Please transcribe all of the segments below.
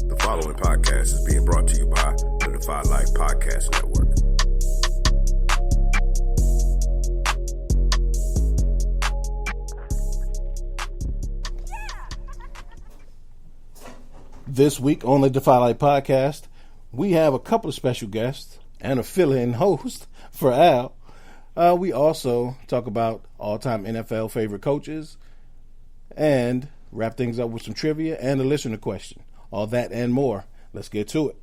The following podcast is being brought to you by the Defy Life Podcast Network. This week on the Defy Life Podcast, we have a couple of special guests and a fill-in host for Al. We also talk about all-time NFL favorite coaches and wrap things up with some trivia and a listener question. All that and more. Let's get to it.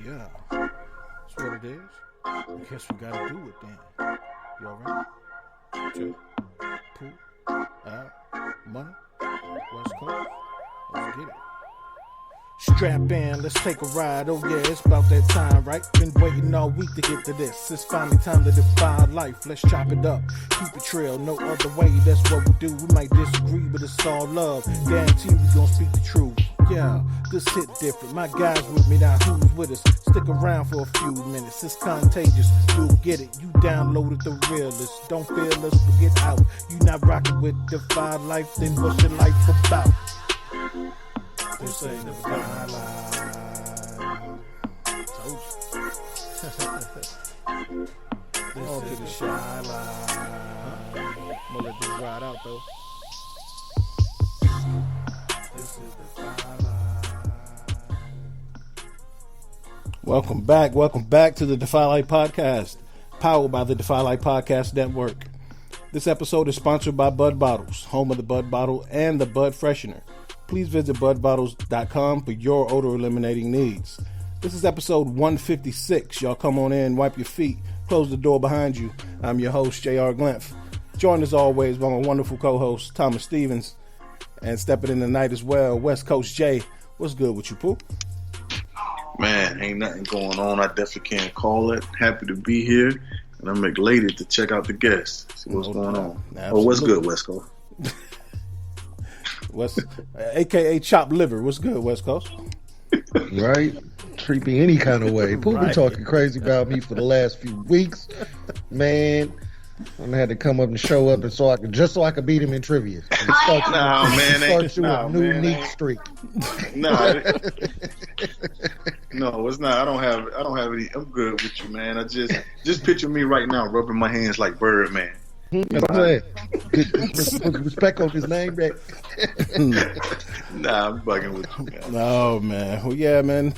Yeah, that's what it is. I guess we gotta do it then. You alright? Two, Pooh, Al, Money, West Coast. Let's get it. Strap in, let's take a ride. Oh yeah, it's about that time, right? Been waiting all week to get to this. It's finally time to defy life. Let's chop it up, keep it trail, no other way. That's what we do. We might disagree, but it's all love. Guarantee we gon' speak the truth. Yeah, this hit different. My guys with me now. Who's with us? Stick around for a few minutes. It's contagious. You'll get it. You downloaded the realest. Don't feel us, but get out. You not rocking with Defy Life, then what's your life about? This ain't the Defy Life. Told you. On to the shy line. I'm gonna let this ride out though. This is the Defy Life. Welcome back to the Defy Life Podcast, powered by the Defy Life Podcast Network. This episode is sponsored by Bud Bottles, home of the Bud Bottle and the Bud Freshener. Please visit budbottles.com for your odor eliminating needs. This is episode 156. Y'all come on in, wipe your feet, close the door behind you. I'm your host, J.R. Glimpf. Joined as always by my wonderful co-host, Thomas Stevens. And stepping in tonight as well, West Coast Jay. What's good with you, Pooh? Man, ain't nothing going on. I definitely can't call it. Happy to be here. And I'm elated to check out the guests. See what's going on. Absolutely. Oh, what's good, West Coast? AKA chopped liver. What's good, West Coast? Right? Treat me any kind of way. Pooh Right. been talking crazy about me for the last few weeks. Man, I had to come up and show up and so I could beat him in trivia. Start you a new neat streak. No, it's not. I don't have any. I'm good with you, man. I just picture me right now rubbing my hands like Birdman. That's what I'm saying. Good respect on his name, right? Nah, I'm bugging with you, man. Oh, man. Well, yeah, man.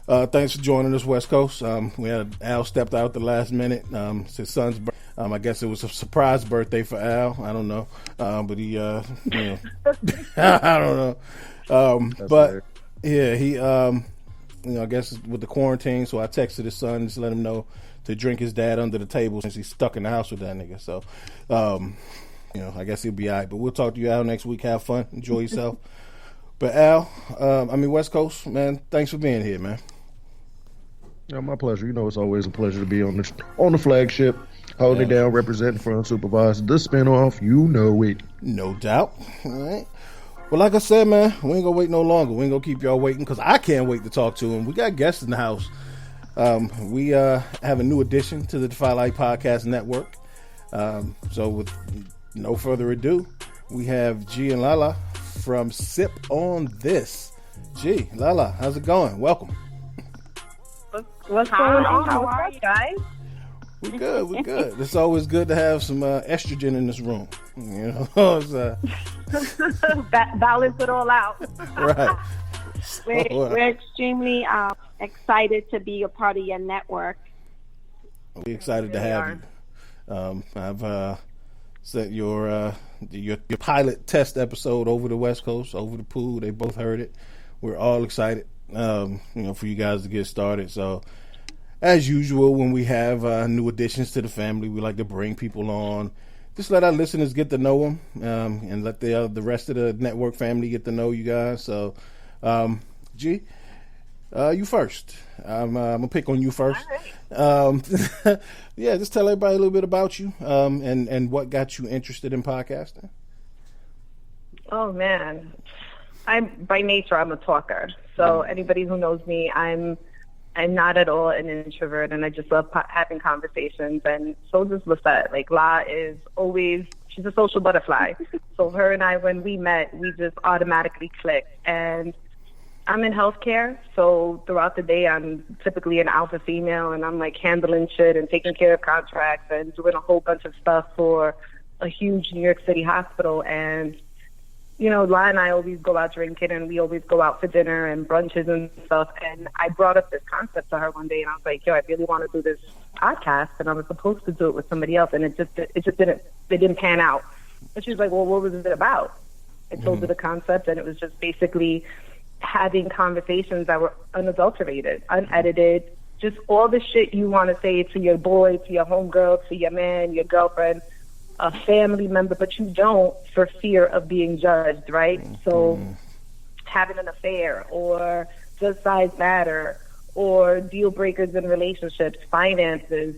Thanks for joining us, West Coast. We had Al stepped out at the last minute. It's his son's birthday. I guess it was a surprise birthday for Al. I don't know. But he, I don't know. But, weird. Yeah, he, I guess with the quarantine, so I texted his son, just let him know to drink his dad under the table since he's stuck in the house with that nigga. So, I guess he'll be all right. But we'll talk to you, Al, next week. Have fun. Enjoy yourself. But, Al, West Coast, man, thanks for being here, man. Yeah, my pleasure. You know, it's always a pleasure to be on the flagship, holding it down, representing for unsupervised. The spinoff, you know it. No doubt. All right. Well, like I said, man, we ain't gonna wait no longer. We ain't gonna keep y'all waiting because I can't wait to talk to him. We got guests in the house. We have a new addition to the Defy Life Podcast Network. So with no further ado, we have G and Lala from Sip on This. G, Lala, how's it going? Welcome. What's going on? How are you guys? We're good. It's always good to have some estrogen in this room. You know, balance it all out. Right. We're extremely excited to be a part of your network. We're excited to have you. I've sent your pilot test episode over the West Coast, over the pool. They both heard it. We're all excited, for you guys to get started. So, as usual, when we have new additions to the family, we like to bring people on. Just let our listeners get to know them, and let the rest of the network family get to know you guys. So, G, you first. I'm gonna pick on you first. All right. Yeah, just tell everybody a little bit about you, and what got you interested in podcasting. Oh man, by nature I'm a talker. So anybody who knows me, I'm not at all an introvert, and I just love having conversations. And so does Lisette. Like La is always she's a social butterfly. So her and I, when we met, we just automatically clicked. And I'm in healthcare, so throughout the day, I'm typically an alpha female, and I'm like handling shit and taking care of contracts and doing a whole bunch of stuff for a huge New York City hospital. And, you know, La and I always go out drinking, and we always go out for dinner and brunches and stuff. And I brought up this concept to her one day, and I was like, yo, I really want to do this podcast. And I was supposed to do it with somebody else, and it didn't pan out. And she was like, well, what was it about? I told her the concept, and it was just basically having conversations that were unadulterated, unedited, just all the shit you want to say to your boy, to your homegirl, to your man, your girlfriend, a family member, but you don't for fear of being judged, right? So having an affair, or does size matter, or deal breakers in relationships, finances.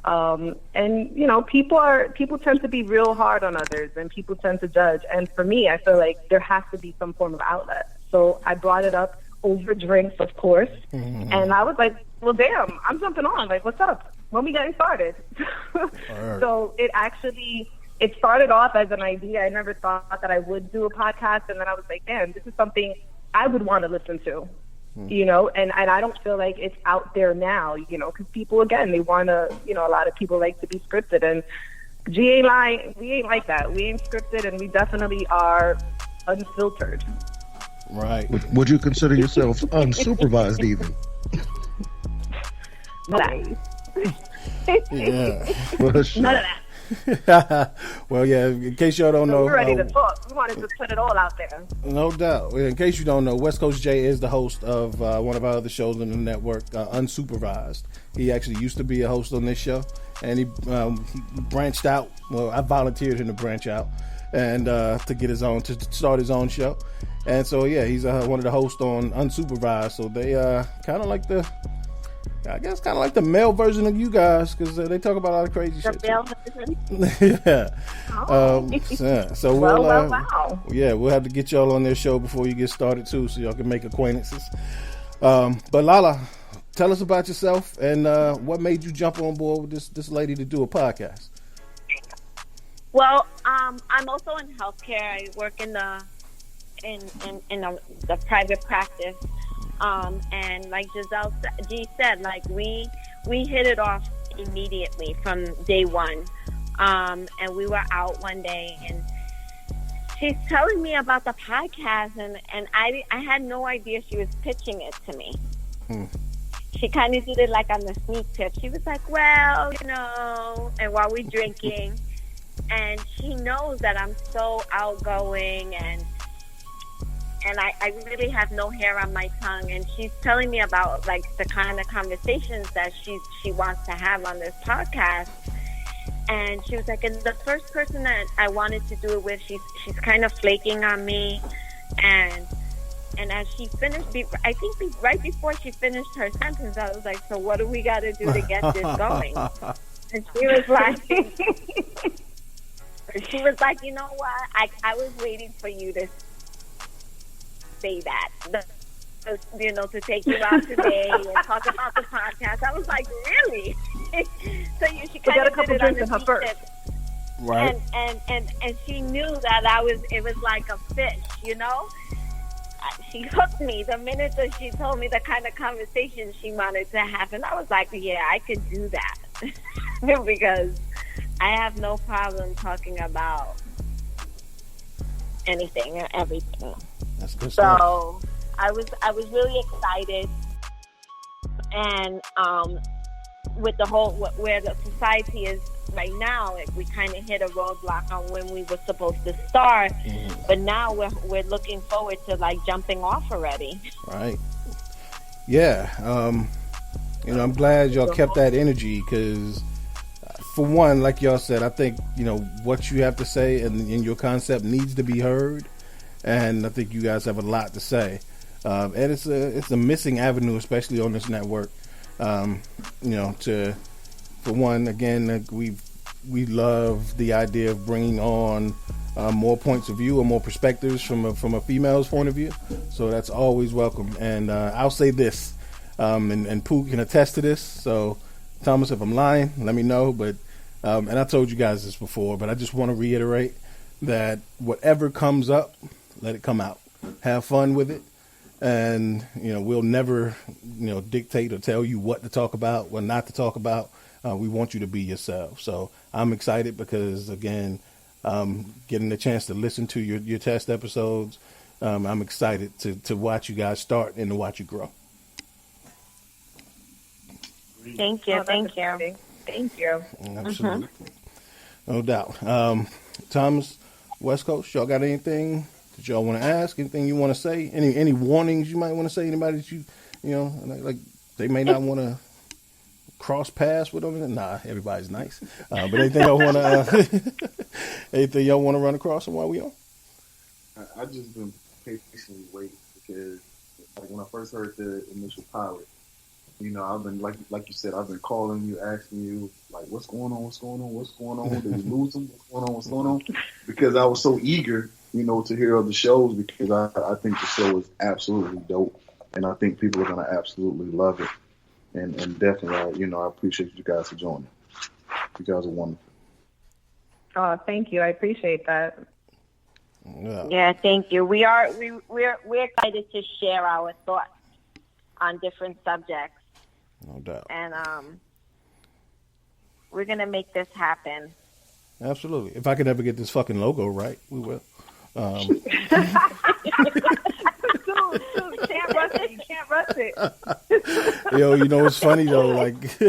And, you know, people tend to be real hard on others, and people tend to judge. And for me, I feel like there has to be some form of outlet. So I brought it up over drinks, of course. And I was like, well, damn, I'm jumping on. Like, what's up? When we getting started? Right. So it started off as an idea. I never thought that I would do a podcast. And then I was like, damn, this is something I would want to listen to. You know, and I don't feel like it's out there now, you know, because people, again, they want to, you know, a lot of people like to be scripted, and we ain't like that. We ain't scripted, and we definitely are unfiltered. Right. Would you consider yourself unsupervised even? Nice. Yeah. Well, sure. None of that. Well, yeah, in case y'all don't know. We're ready to talk. We wanted to put it all out there. No doubt. In case you don't know, West Coast Jay is the host of one of our other shows on the network, Unsupervised. He actually used to be a host on this show, and he branched out. Well, I volunteered him to branch out and to get his own, to start his own show. And so, yeah, he's one of the hosts on Unsupervised. So they kind of like the male version of you guys, because they talk about a lot of crazy shit. The male version? Yeah. Oh. So wow. Yeah, we'll have to get y'all on their show before you get started too, so y'all can make acquaintances. But Lala, tell us about yourself and what made you jump on board with this lady to do a podcast. Well, I'm also in healthcare. I work in the private practice. And like G said, like we hit it off immediately from day one. And we were out one day, and she's telling me about the podcast, and I had no idea she was pitching it to me. She kind of did it like on the sneak tip. She was like, well, you know, and while we're drinking, and she knows that I'm so outgoing, and I really have no hair on my tongue, and she's telling me about like the kind of conversations that she wants to have on this podcast. And she was like, and the first person that I wanted to do it with, she's kind of flaking on me, and as she finished, I think right before she finished her sentence, I was like, so what do we got to do to get this going? And she was like, you know what? I was waiting for you to say that, you know, to take you out today and talk about the podcast. I was like, really? So she kind of did it on the first, right? And she knew that it was like a fish, you know. She hooked me the minute that she told me the kind of conversation she wanted to have, and I was like, yeah, I could do that because I have no problem talking about anything or everything. That's good stuff. So I was really excited, and with the whole where the society is right now, we kind of hit a roadblock on when we were supposed to start, but now we're looking forward to like jumping off already. Right. Yeah. You know, I'm glad y'all kept that energy, because for one, like y'all said, I think, you know, what you have to say and your concept needs to be heard. And I think you guys have a lot to say, and it's a missing avenue, especially on this network. You know, for one, again, we love the idea of bringing on more points of view or more perspectives from a female's point of view. So that's always welcome. And I'll say this, and Pooh can attest to this. So Thomas, if I'm lying, let me know. But And I told you guys this before, but I just want to reiterate that whatever comes up, let it come out. Have fun with it. And, we'll never, dictate or tell you what to talk about, what not to talk about. We want you to be yourself. So I'm excited because, again, getting the chance to listen to your test episodes, I'm excited to watch you guys start and to watch you grow. Thank you. Thank you. Thank you. Absolutely. No doubt. Thomas, West Coast, y'all got anything that y'all want to ask? Anything you want to say? Any warnings you might want to say? Anybody that like they may not want to cross paths with them? Nah, everybody's nice. But anything y'all want to anything y'all want to run across and while we on? I just been patiently waiting because when I first heard the initial pilot, I've been like you said, I've been calling you, asking you like, what's going on? Did you lose them? What's going on? Because I was so eager, to hear other shows because I think the show is absolutely dope, and I think people are gonna absolutely love it, and definitely, I appreciate you guys for joining. You guys are wonderful. Oh, thank you. I appreciate that. Yeah, thank you. We're excited to share our thoughts on different subjects. No doubt. And we're going to make this happen. Absolutely. If I could ever get this fucking logo right, we will. Dude, can't rush it. You can't rush it. Yo, it's funny though. Like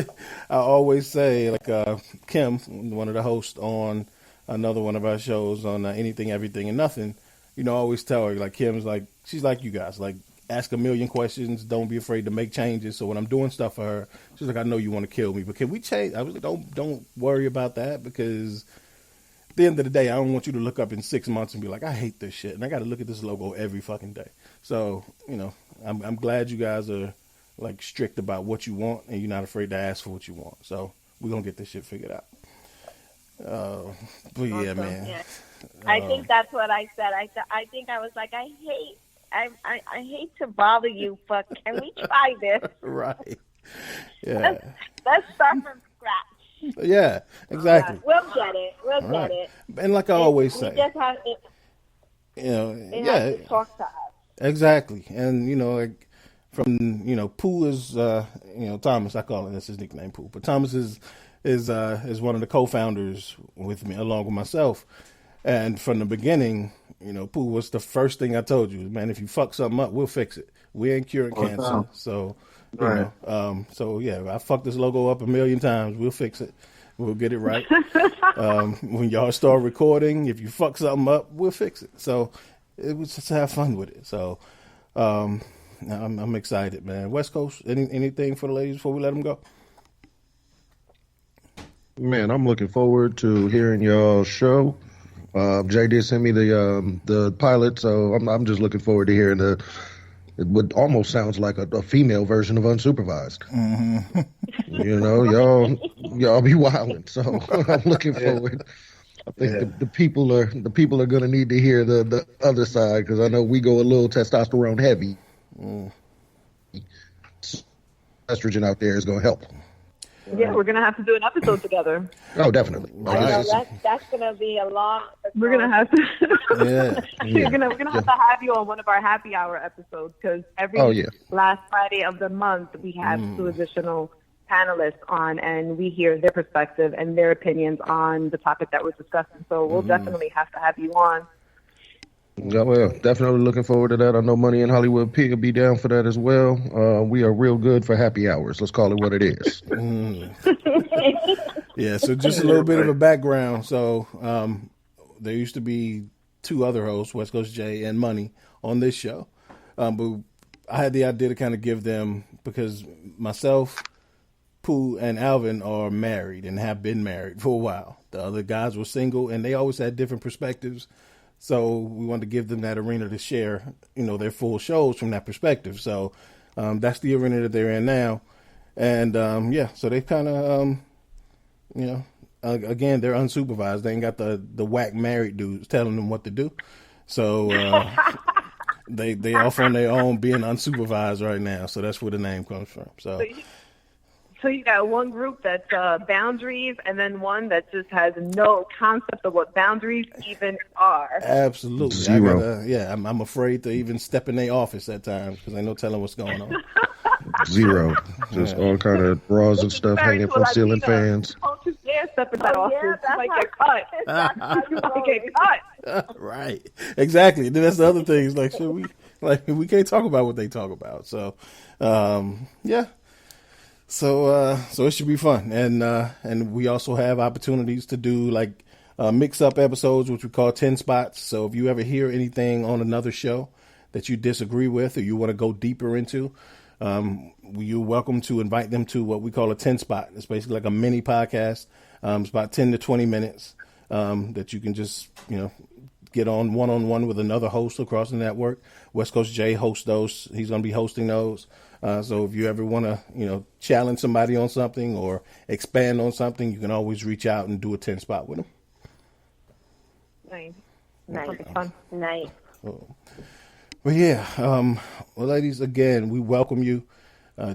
I always say, Kim, one of the hosts on another one of our shows on Anything, Everything, and Nothing, I always tell her, like, Kim's like, she's like you guys, like, ask a million questions. Don't be afraid to make changes. So when I'm doing stuff for her, she's like, I know you want to kill me, but can we change? I was like, don't worry about that, because at the end of the day, I don't want you to look up in 6 months and be like, I hate this shit, and I got to look at this logo every fucking day. So, I'm glad you guys are like strict about what you want, and you're not afraid to ask for what you want. So we're gonna get this shit figured out. But yeah, man. Yeah. I think that's what I said. I think I was like, I hate to bother you, but can we try this? Right. Yeah. Let's start from scratch. Yeah, exactly. We'll get it. We'll get it. And like I always say, we just have it. They have to talk to us. Exactly. And like from Pooh is Thomas. I call him, that's his nickname, Pooh. But Thomas is one of the co-founders with me, along with myself. And from the beginning, Pooh was the first thing I told you, man. If you fuck something up, we'll fix it. We ain't curing cancer, so so yeah, I fucked this logo up a million times. We'll fix it. We'll get it right. When y'all start recording, if you fuck something up, we'll fix it. So it was just have fun with it. So I'm excited, man. West Coast, anything for the ladies before we let them go? Man, I'm looking forward to hearing y'all's show. Jay did send me the pilot, so I'm just looking forward to hearing it would almost sounds like a female version of Unsupervised. Mm-hmm. Y'all be wilding. So I'm looking forward. I think the people are going to need to hear the other side, because I know we go a little testosterone heavy. Estrogen out there is going to help. Yeah, we're gonna have to do an episode together. Oh, definitely. I know that's gonna be a long. We're gonna have to. Yeah. We're gonna have to have you on one of our happy hour episodes, because every last Friday of the month we have two additional panelists on, and we hear their perspective and their opinions on the topic that we're discussing. So we'll definitely have to have you on. Yeah, well, definitely looking forward to that. I know Money in Hollywood P will be down for that as well. We are real good for happy hours. Let's call it what it is. Yeah, so just a little bit of a background. So there used to be two other hosts, West Coast Jay and Money, on this show. But I had the idea to kind of give them, because myself, Pooh, and Alvin are married and have been married for a while. The other guys were single, and they always had different perspectives. So we wanted to give them that arena to share, their full shows from that perspective. So that's the arena that they're in now. And, so they kind of, again, they're unsupervised. They ain't got the whack married dudes telling them what to do. So they off on their own being unsupervised right now. So that's where the name comes from. So So you got one group that's boundaries, and then one that just has no concept of what boundaries even are. Absolutely. Zero. I'm afraid to even step in their office at times because ain't no telling what's going on. Zero. Just all kind of bras and stuff hanging from ceiling fans. Don't you dare step in that office. that's You might like- get cut. You might get cut. Right. Exactly. Then that's the other thing. Is like, we can't talk about what they talk about. So, yeah. So it should be fun. And we also have opportunities to do like mix up episodes, which we call 10 spots. So if you ever hear anything on another show that you disagree with or you want to go deeper into, you're welcome to invite them to what we call a 10 spot. It's basically like a mini podcast. It's about 10 to 20 minutes that you can just, get on one-on-one with another host across the network. West Coast Jay hosts those. He's going to be hosting those. So if you ever want to, challenge somebody on something or expand on something, you can always reach out and do a 10 spot with them. Nice. Nice. That'll be fun. Nice. Well, yeah. Well, ladies, again, we welcome you.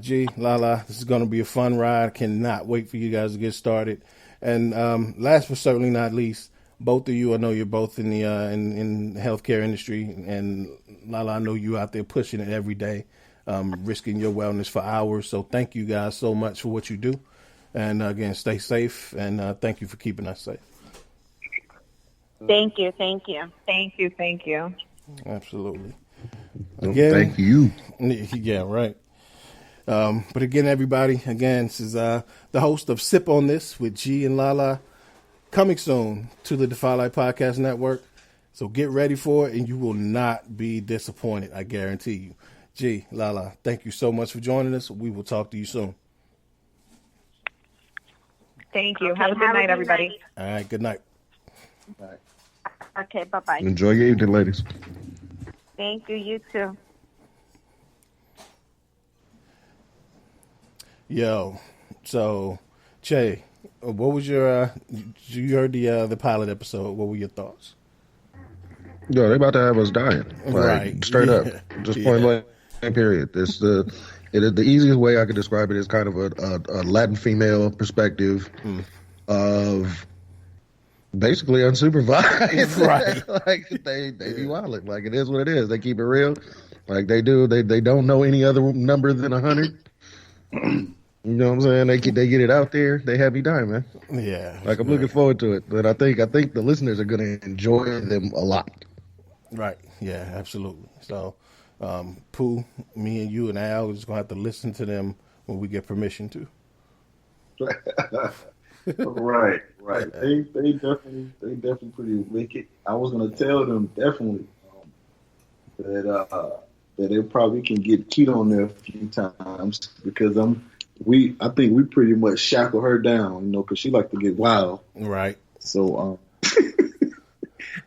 G, Lala, this is going to be a fun ride. Cannot wait for you guys to get started. And last but certainly not least, both of you, I know you're both in the in the healthcare industry, and Lala, I know you out there pushing it every day, risking your wellness for hours. So thank you guys so much for what you do. And again, stay safe, and thank you for keeping us safe. Thank you. Thank you. Thank you. Thank you. Absolutely. Again, thank you. Yeah, right. But again, everybody, this is the host of Sip on This with G and Lala, coming soon to the Defy Life Podcast Network. So get ready for it, and you will not be disappointed, I guarantee you. G, Lala, thank you so much for joining us. We will talk to you soon. Thank you. Okay, have a good night, everybody. night. All right, good night. Okay, bye-bye. Enjoy your evening, ladies. Thank you. You too. Yo, so, Che, what was your, you heard the pilot episode, what were your thoughts? Yo, they about to have us dying. Right. Straight up. Yeah. Just point blank, period. The easiest way I could describe it is kind of a Latin female perspective of basically unsupervised. Right. Like they be wilding. Like it is what it is. They keep it real. Like they do. They don't know any other number than 100. You know what I'm saying? They get it out there. They have me dying, man. Yeah. Like I'm looking forward to it. But I think the listeners are going to enjoy them a lot. Right. Yeah, absolutely. So, Pooh, me and you and Al are just going to have to listen to them when we get permission to. Right. They definitely pretty wicked. I was gonna tell them definitely that they probably can get cute on there a few times because I think we pretty much shackle her down, because she like to get wild. Right. So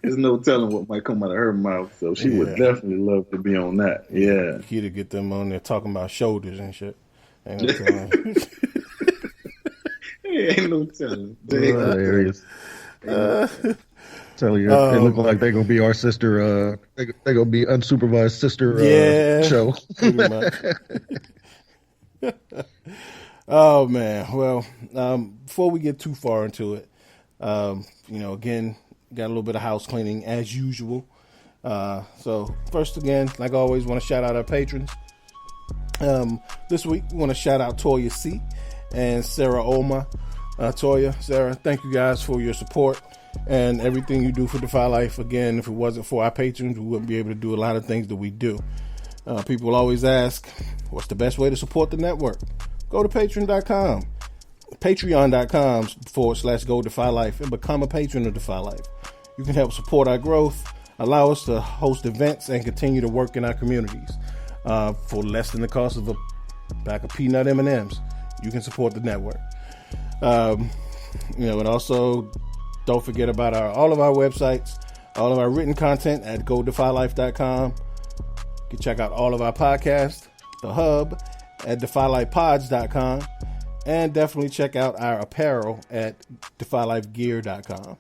there's no telling what might come out of her mouth. So she would definitely love to be on that. Yeah. Key to get them on there talking about shoulders and shit. Ain't no telling. Ain't no telling. Hilarious. Tell you, they look like they're gonna be our sister. They're gonna be unsupervised sister show. Pretty much. Oh man. Well, before we get too far into it, again, got a little bit of house cleaning as usual. So first, again, like always, want to shout out our patrons. This week, we want to shout out Toya C and Sarah Oma. Toya, Sarah, thank you guys for your support and everything you do for Defy Life. Again, if it wasn't for our patrons, we wouldn't be able to do a lot of things that we do. People always ask, what's the best way to support the network? Go to patreon.com/Go Defy Life and become a patron of Defy Life. You can help support our growth, allow us to host events, and continue to work in our communities. For less than the cost of a pack of peanut M&Ms, you can support the network. And also don't forget about all of our websites, all of our written content at GoDefyLife.com. You can check out all of our podcasts, the hub at DefyLifePods.com, and definitely check out our apparel at DefyLifeGear.com.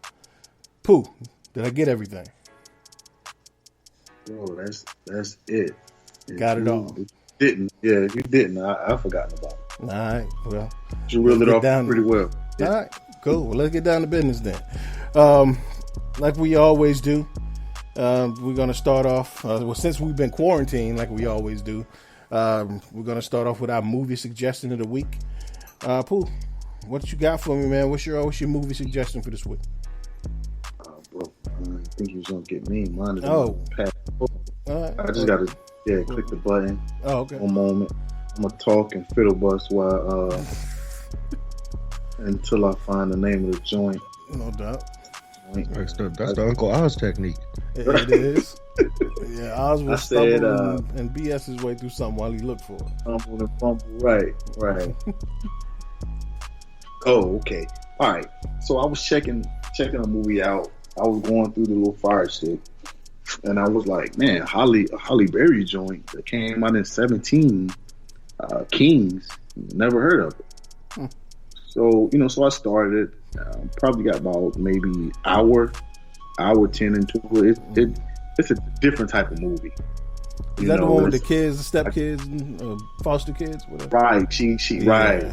Pooh, did I get everything? Oh, that's it. Got it all. Didn't. Yeah, if you didn't, I forgotten about it. All right. Well, you reeled it off down pretty well. All right. Cool. Well, let's get down to business then. Like we always do, we're going to start off, since we've been quarantined, like we always do, we're going to start off with our movie suggestion of the week. Pooh, what you got for me, man? What's your movie suggestion for this week? Bro, I think you was going to get me. Mine is Right. I just got to click the button. Oh, okay. One moment. I'm going to talk and fiddle bust while until I find the name of the joint. No doubt. That's the Uncle Oz technique. It is. Yeah, Oz will stumble and BS his way through something while he looked for it. Fumble and fumble. Right. Oh, okay. All right. So I was checking a movie out. I was going through the little fire stick, and I was like, man, Holly Berry joint that came out in 17, Kings. Never heard of it. So, so I started. Probably got about maybe hour 10 into it. It's a different type of movie. Is that the one with the kids, the step kids, and foster kids, whatever? Right.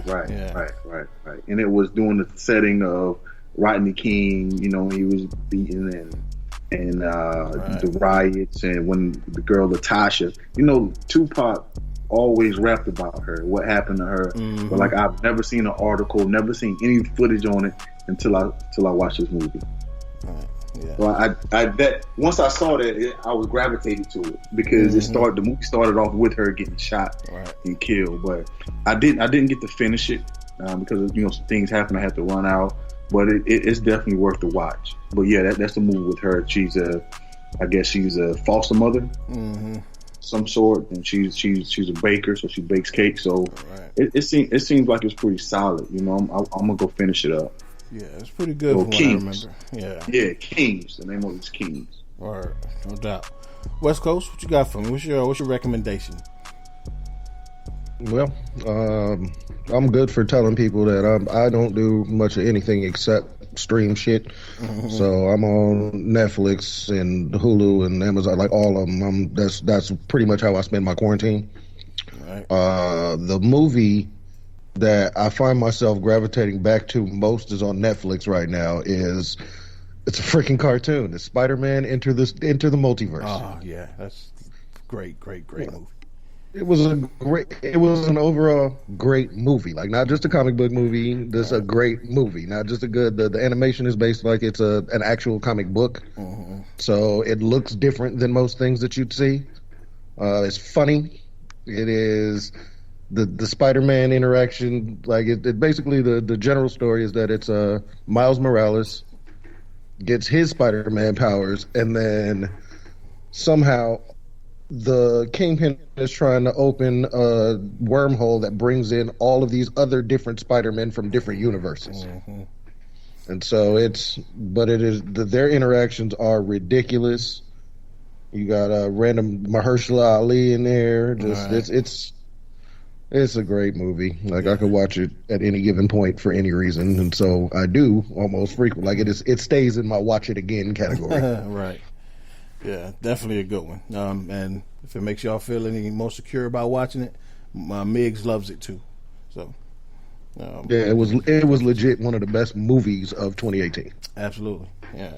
Right. And it was doing the setting of Rodney King. He was beaten and the riots, and when the girl Latasha, Tupac always rapped about her, what happened to her. Mm-hmm. But like, I've never seen an article, never seen any footage on it until I watched this movie. Yeah. So once I saw that, I was gravitated to it because the movie started off with her getting shot and killed. But I didn't get to finish it because some things happened. I had to run out. But it's definitely worth the watch. But yeah, that's the movie with her. I guess she's a foster mother. Mm-hmm. Some sort, and she's a baker, so she bakes cake. So it seems like it's pretty solid. I'm gonna go finish it up. Yeah, it's pretty good. From Kings. What I remember. Yeah, Kings. The name of it's Kings. All right, no doubt. West Coast, what you got for me? What's your recommendation? Well, I'm good for telling people that I don't do much of anything except stream shit. Mm-hmm. So I'm on Netflix and Hulu and Amazon, like all of them. That's pretty much how I spend my quarantine. Right. The movie that I find myself gravitating back to most is on Netflix right now. It's a freaking cartoon. It's Spider-Man Enter the Multiverse. Oh yeah, that's great movie. It was an overall great movie. Like, not just a comic book movie. This a great movie. Not just the animation is based like it's an actual comic book. Mm-hmm. So it looks different than most things that you'd see. It's funny. It is the Spider-Man interaction. Like it basically the general story is that it's Miles Morales gets his Spider-Man powers, and then somehow the Kingpin is trying to open a wormhole that brings in all of these other different Spider-Men from different universes. Mm-hmm. And so their interactions are ridiculous. You got a random Mahershala Ali in there. It's a great movie. Like, I could watch it at any given point for any reason, and so I do almost frequently. Like, it stays in my watch it again category. Right. Yeah, definitely a good one. And if it makes y'all feel any more secure about watching it, Miggs loves it too. So, yeah, it was legit one of the best movies of 2018. Absolutely, yeah.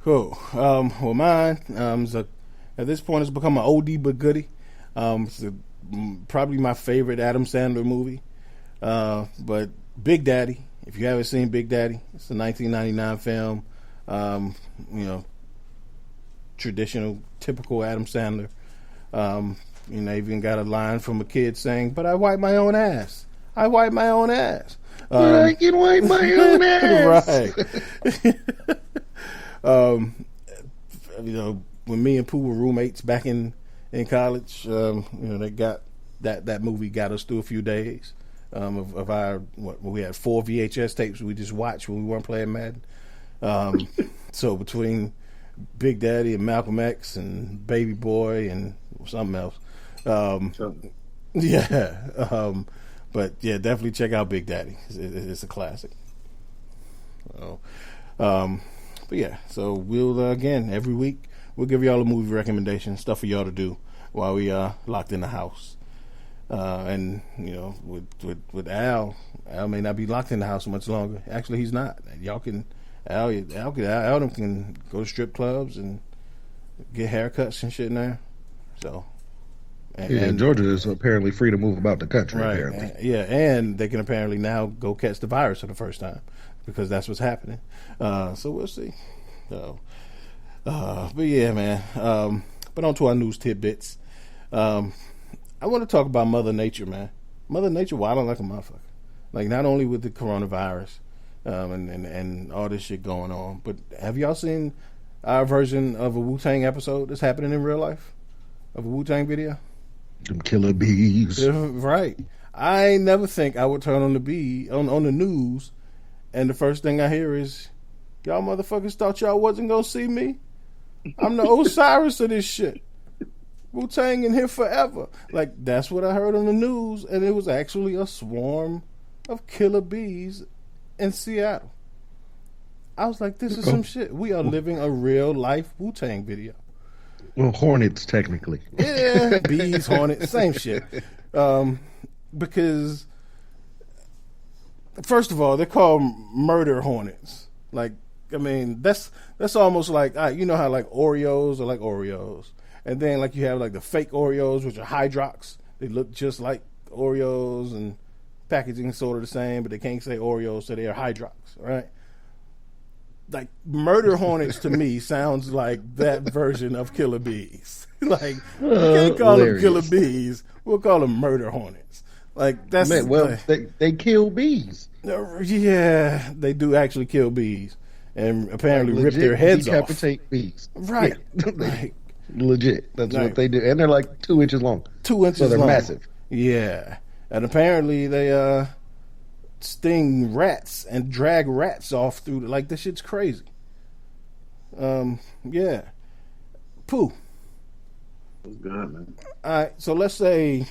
Cool. Well, mine at this point it's become an oldie but goodie. It's probably my favorite Adam Sandler movie. But Big Daddy. If you haven't seen Big Daddy, it's a 1999 film. Traditional, typical Adam Sandler. Even got a line from a kid saying, "But I wipe my own ass. I wipe my own ass. I can wipe my own ass." Right. When me and Pooh were roommates back in college, they got that movie got us through a few days of our we had 4 VHS tapes we just watched when we weren't playing Madden. So between Big Daddy and Malcolm X and Baby Boy and something else. But yeah, definitely check out Big Daddy. It's a classic. But yeah, so we'll again every week we'll give y'all a movie recommendation, stuff for y'all to do while we locked in the house. And with Al may not be locked in the house much longer. Actually, he's not. Y'all can Al can go to strip clubs and get haircuts and shit now. So. And Georgia is apparently free to move about the country. Right. Apparently. And they can apparently now go catch the virus for the first time because that's what's happening. So we'll see. So, but yeah, man. But on to our news tidbits. I want to talk about Mother Nature, man. Mother Nature wilding like a motherfucker. Like not only with the coronavirus and all this shit going on, but have y'all seen our version of a Wu-Tang episode that's happening in real life? Of a Wu-Tang video? Them killer bees. Right. I never think I would turn on the news and the first thing I hear is, y'all motherfuckers thought y'all wasn't gonna see me? I'm the Osiris of this shit. Wu-Tang in here forever. Like, that's what I heard on the news, and it was actually a swarm of killer bees in Seattle. I was like, this is some shit. We are living a real life Wu-Tang video. Well, hornets, technically. Yeah, bees, hornets, same shit. Because, first of all, they're called murder hornets. Like, I mean, that's almost like, you know how like Oreos are like Oreos. And then like you have like the fake Oreos, which are Hydrox. They look just like Oreos and packaging is sort of the same, but they can't say Oreos, so they are Hydrox, right? Like murder hornets to me sounds like that version of killer bees. Like we can't call them killer bees, we'll call them murder hornets. Like that's they kill bees. Yeah, they do actually kill bees and apparently rip their heads off. Decapitate bees. Right. Yeah. Legit. That's what they do, and they're like 2 inches long. 2 inches so they're long. Massive. Yeah, and apparently they sting rats and drag rats off through like this shit's crazy. Yeah. Pooh. That's good, man. Alright, so let's say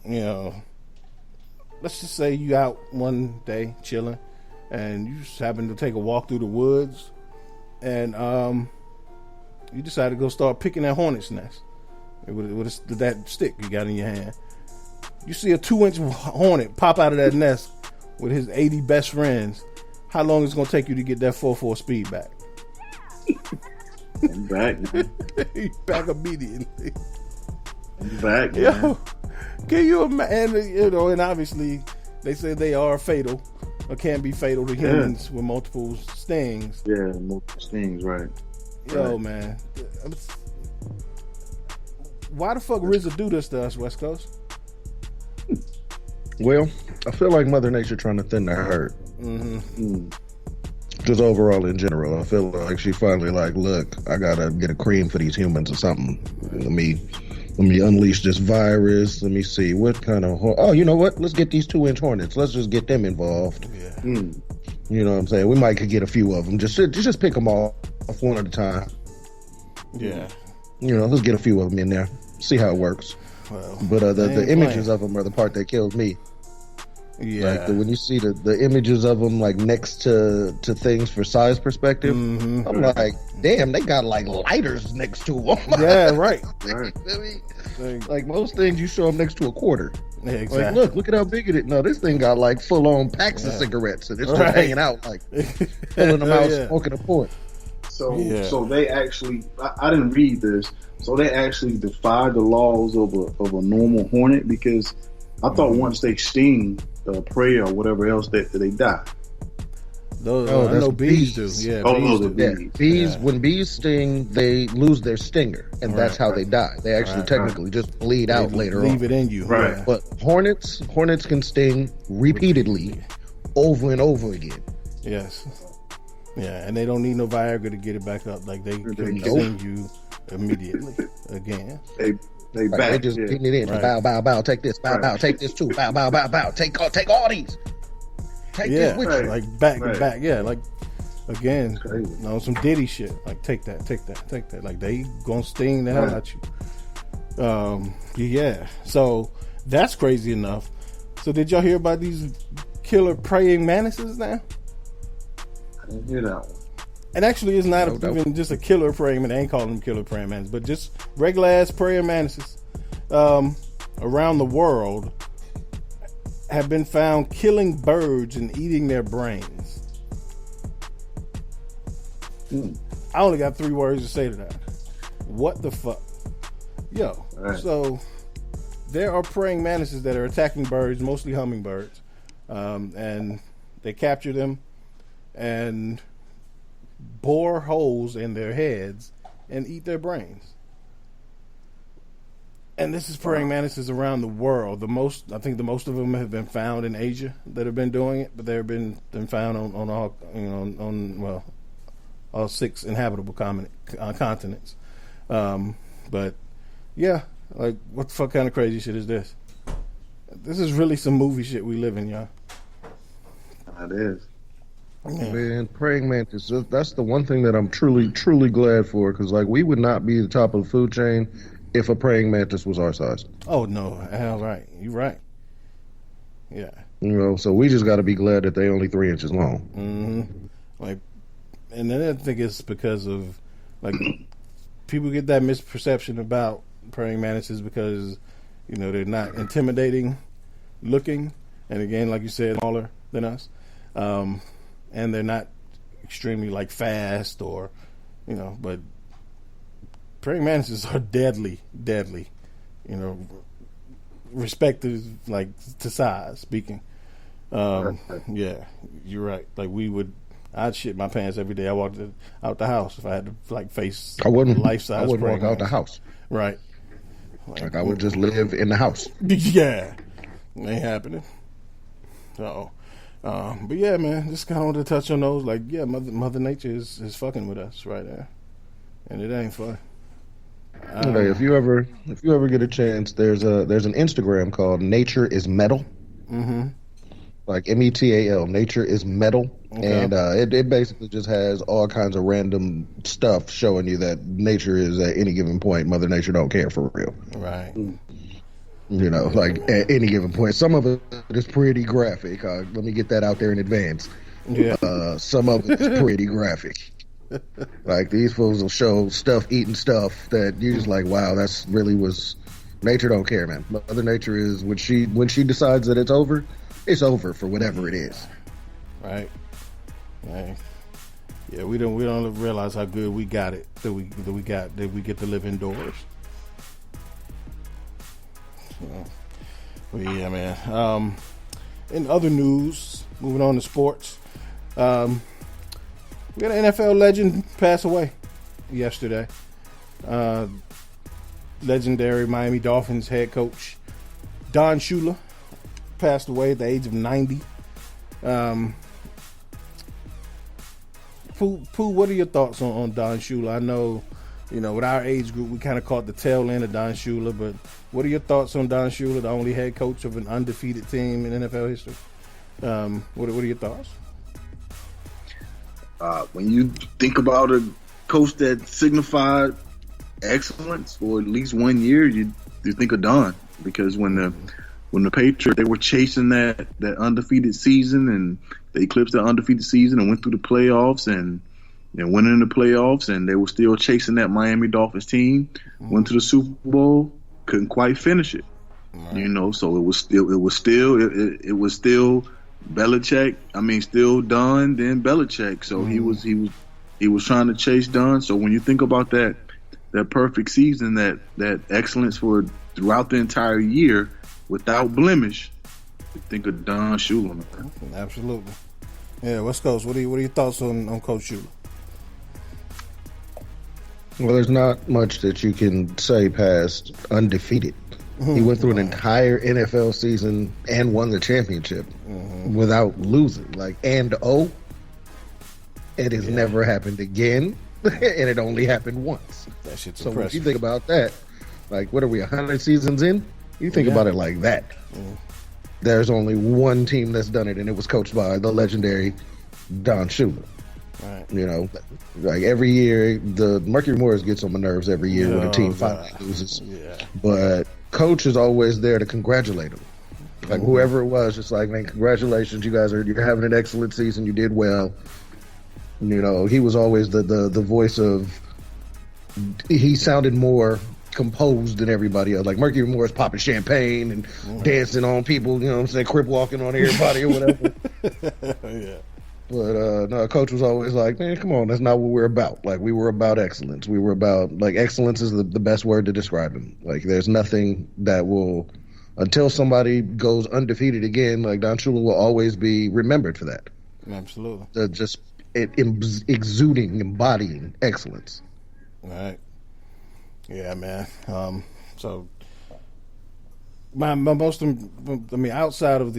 let's just say you out one day chilling and you just happen to take a walk through the woods and you decide to go start picking that hornet's nest with that stick you got in your hand. You see a 2-inch hornet pop out of that nest with his 80 best friends. How long is it going to take you to get that 4.4 speed back? I'm back, man. He's back immediately. I'm back, man. Yo, can you imagine? And obviously they say they are fatal or can be fatal to humans with multiple stings. Yeah, multiple stings, right. Yo, right. Man. Why the fuck RZA do this to us, West Coast? Well, I feel like Mother Nature trying to thin the herd. Just overall in general, I feel like she finally like, look, I gotta get a cream for these humans or something. Let me unleash this virus. Let me see what kind of. Oh, you know what? Let's get these 2-inch hornets. Let's just get them involved. Yeah. You know what I'm saying? We might could get a few of them. Just pick them all off one at a time. Yeah. You know, let's get a few of them in there. See how it works. Well, but the images of them are the part that kills me. Yeah. Like when you see the images of them like next to things for size perspective, I'm like, damn, they got like lighters next to them. Yeah, right. Like most things, you show them next to a quarter. Yeah, exactly. Like, look at how big it is. No, this thing got like full on packs of cigarettes, and it's just hanging out, like pulling them out, smoking a port. So they actually, I didn't read this. So they actually defy the laws of a normal hornet because I thought once they sting prey or whatever else that they die. Those, I know bees do. Yeah, bees do. Bees, when bees sting, they lose their stinger, and that's how they die. They actually technically just bleed out later on. Leave it in you. Right. Yeah. But hornets can sting repeatedly over and over again. Yes. Yeah, and they don't need no Viagra to get it back up. Like they can sting you immediately again. They back. They just getting it in. Right. Bow. Take this. Bow. Take this too. Bow. Take all these. Take this with you. Like back. Yeah, like again, some Diddy shit. Like take that. Like they gonna sting the hell out you. Yeah. So that's crazy enough. So did y'all hear about these killer praying mantises now? I didn't hear that one. And actually, it's not even just a killer praying mantis. They ain't calling them killer praying mantises, but just regular ass praying mantises. around the world have been found killing birds and eating their brains. I only got 3 words to say to that. What the fuck? Yo, right. So there are praying mantises that are attacking birds, mostly hummingbirds, and they capture them and bore holes in their heads and eat their brains. And this is praying mantises around the world. I think the most of them have been found in Asia that have been doing it, but they've been found on all, all 6 inhabitable continents. But yeah, like, what the fuck kind of crazy shit is this? This is really some movie shit we live in, y'all. It is. Yeah. Man, praying mantis, that's the one thing that I'm truly, truly glad for, because, like, we would not be the top of the food chain if a praying mantis was our size. Oh, no. Hell right. You're right. Yeah. So we just got to be glad that they only 3 inches long. Mm-hmm. Like, and then I think it's because of, like, people get that misperception about praying mantises because, they're not intimidating looking. And again, like you said, smaller than us. And they're not extremely, like, fast or, but praying mantises are deadly, respective, like, to size speaking. Yeah, you're right. Like, I'd shit my pants every day I walked out the house if I had to, like, face life-size. I wouldn't walk out the house. Right. Like I would just live in the house. Yeah. Ain't happening. So, but yeah, man, just kind of wanted to touch on those. Like, yeah, Mother Nature is fucking with us right there, and it ain't fun. Okay, if you ever get a chance, there's an Instagram called Nature is Metal. Mm-hmm. Like METAL, Nature is Metal. Okay. And it basically just has all kinds of random stuff showing you that nature is at any given point, Mother Nature don't care for real. Right. Like at any given point. Some of it is pretty graphic. Let me get that out there in advance. Yeah. Some of it is pretty graphic. Like these fools will show stuff eating stuff that you're just like, wow, that's really was nature don't care, man. Mother Nature is when she decides that it's over for whatever it is. Right. Right. Yeah, we don't realize how good we got it that we get to live indoors. So, well, yeah, man. In other news, moving on to sports, we got an NFL legend pass away yesterday. Legendary Miami Dolphins head coach Don Shula passed away at the age of 90. Pooh, what are your thoughts on Don Shula? I know, with our age group, we kind of caught the tail end of Don Shula, but what are your thoughts on Don Shula, the only head coach of an undefeated team in NFL history? What are your thoughts? When you think about a coach that signified excellence for at least 1 year, you think of Don, because when the Patriots, they were chasing that undefeated season, and they eclipsed the undefeated season and went through the playoffs and went in the playoffs, and they were still chasing that Miami Dolphins team. Went to the Super Bowl, couldn't quite finish it. Right. So it was still Belichick. I mean, still Don, then Belichick. So he was trying to chase Don. So when you think about that perfect season, that excellence for throughout the entire year without blemish, you think of Don Shula, man. Absolutely. Yeah, West Coast. What are your thoughts on Coach Shula? Well, there's not much that you can say past undefeated. He went through an entire NFL season and won the championship without losing. It has never happened again, and it only happened once. That shit's so impressive. When you think about that, like, what are we, 100 seasons in? You think about it like that. There's only one team that's done it, and it was coached by the legendary Don Shula. Right. Like every year, the Mercury Morris gets on my nerves every year when a team finally loses. Yeah. But coach is always there to congratulate them. Like whoever it was, just like, man, congratulations, you're having an excellent season, you did well. He was always the voice of. He sounded more composed than everybody else. Like Mercury Morris popping champagne and dancing on people, you know what I'm saying, crip walking on everybody or whatever. Yeah. But no, coach was always like, man, come on, that's not what we're about. Like, we were about excellence. We were about, like, excellence is the best word to describe him. Like, there's nothing that will, until somebody goes undefeated again, like, Don Shula will always be remembered for that. Absolutely. Exuding, embodying excellence. All right. Yeah, man. So, my most, I mean, outside of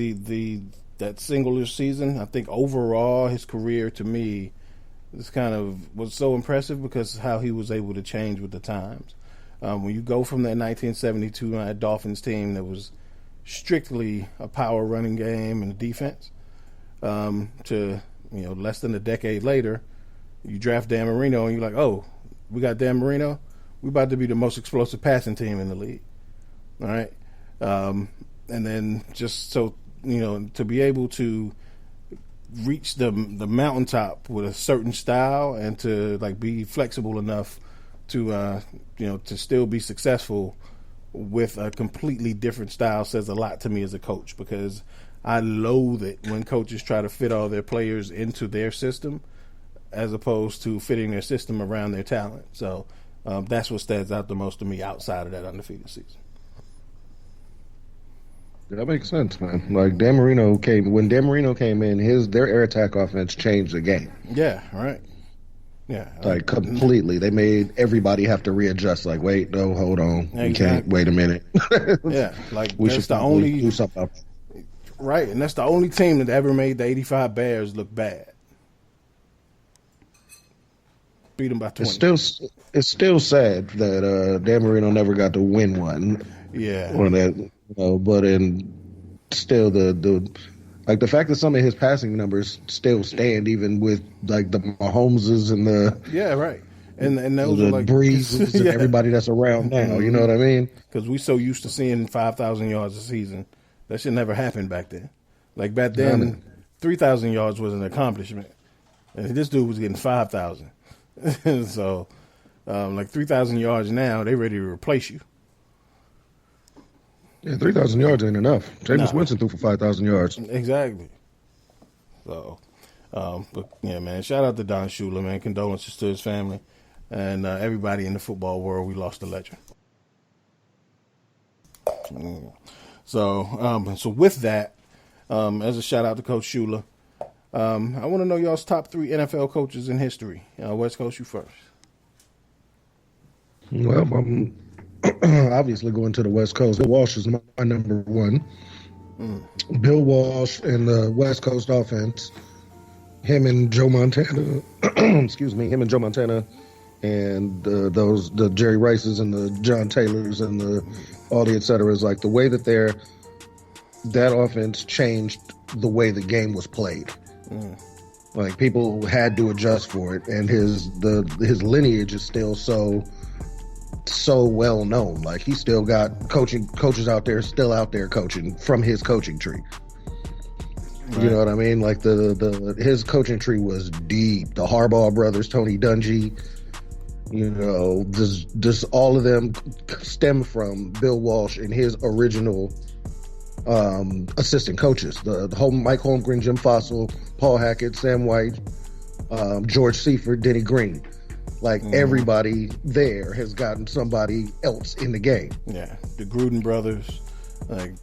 that singular season, I think overall his career to me was so impressive because how he was able to change with the times. When you go from that 1972 Dolphins team that was strictly a power running game and defense, to less than a decade later, you draft Dan Marino and you're like, oh, we got Dan Marino, we're about to be the most explosive passing team in the league. All right, and then just so. To be able to reach the mountaintop with a certain style and to like be flexible enough to to still be successful with a completely different style says a lot to me as a coach, because I loathe it when coaches try to fit all their players into their system as opposed to fitting their system around their talent. So that's what stands out the most to me outside of that undefeated season. That makes sense, man. Like when Dan Marino came in, their air attack offense changed the game. Yeah, right. Yeah, like completely. They made everybody have to readjust. Like, wait, no, hold on, exactly. We can't wait a minute. Yeah, like we should probably do something. Right, and that's the only team that ever made the '85 Bears look bad. Beat them by 20. It's still sad that Dan Marino never got to win one. Yeah, on that. But still the fact that some of his passing numbers still stand even with like the Mahomeses and the right and those the are like Breezes and everybody that's around now. You know what I mean? Because we so used to seeing 5,000 yards a season, that shit never happened back then. Like back then, 3,000 yards was an accomplishment, and this dude was getting 5,000. So, like 3,000 yards now, they ready to replace you. Yeah, 3,000 yards ain't enough. Jameis Winston threw for 5,000 yards. Exactly. So, but yeah, man, shout out to Don Shula, man. Condolences to his family and everybody in the football world. We lost a legend. So with that, as a shout out to Coach Shula, I want to know y'all's top 3 NFL coaches in history. West Coast, you first. Well, I'm obviously going to the West Coast. Bill Walsh is my number 1. Bill Walsh and the West Coast offense. Him and Joe Montana. Excuse me. Him and Joe Montana, and the Jerry Rices and the John Taylors and all the et ceteras. Like the way that that offense changed the way the game was played. Like people had to adjust for it, and his lineage is still so well known. Like he's still got coaches out there still out there coaching from his coaching tree. Right. You know what I mean? Like his coaching tree was deep. The Harbaugh brothers, Tony Dungy, just all of them stem from Bill Walsh and his original assistant coaches. The whole Mike Holmgren, Jim Fossil, Paul Hackett, Sam White, George Seifert, Denny Green. Like everybody there has gotten somebody else in the game. Yeah, the Gruden brothers, like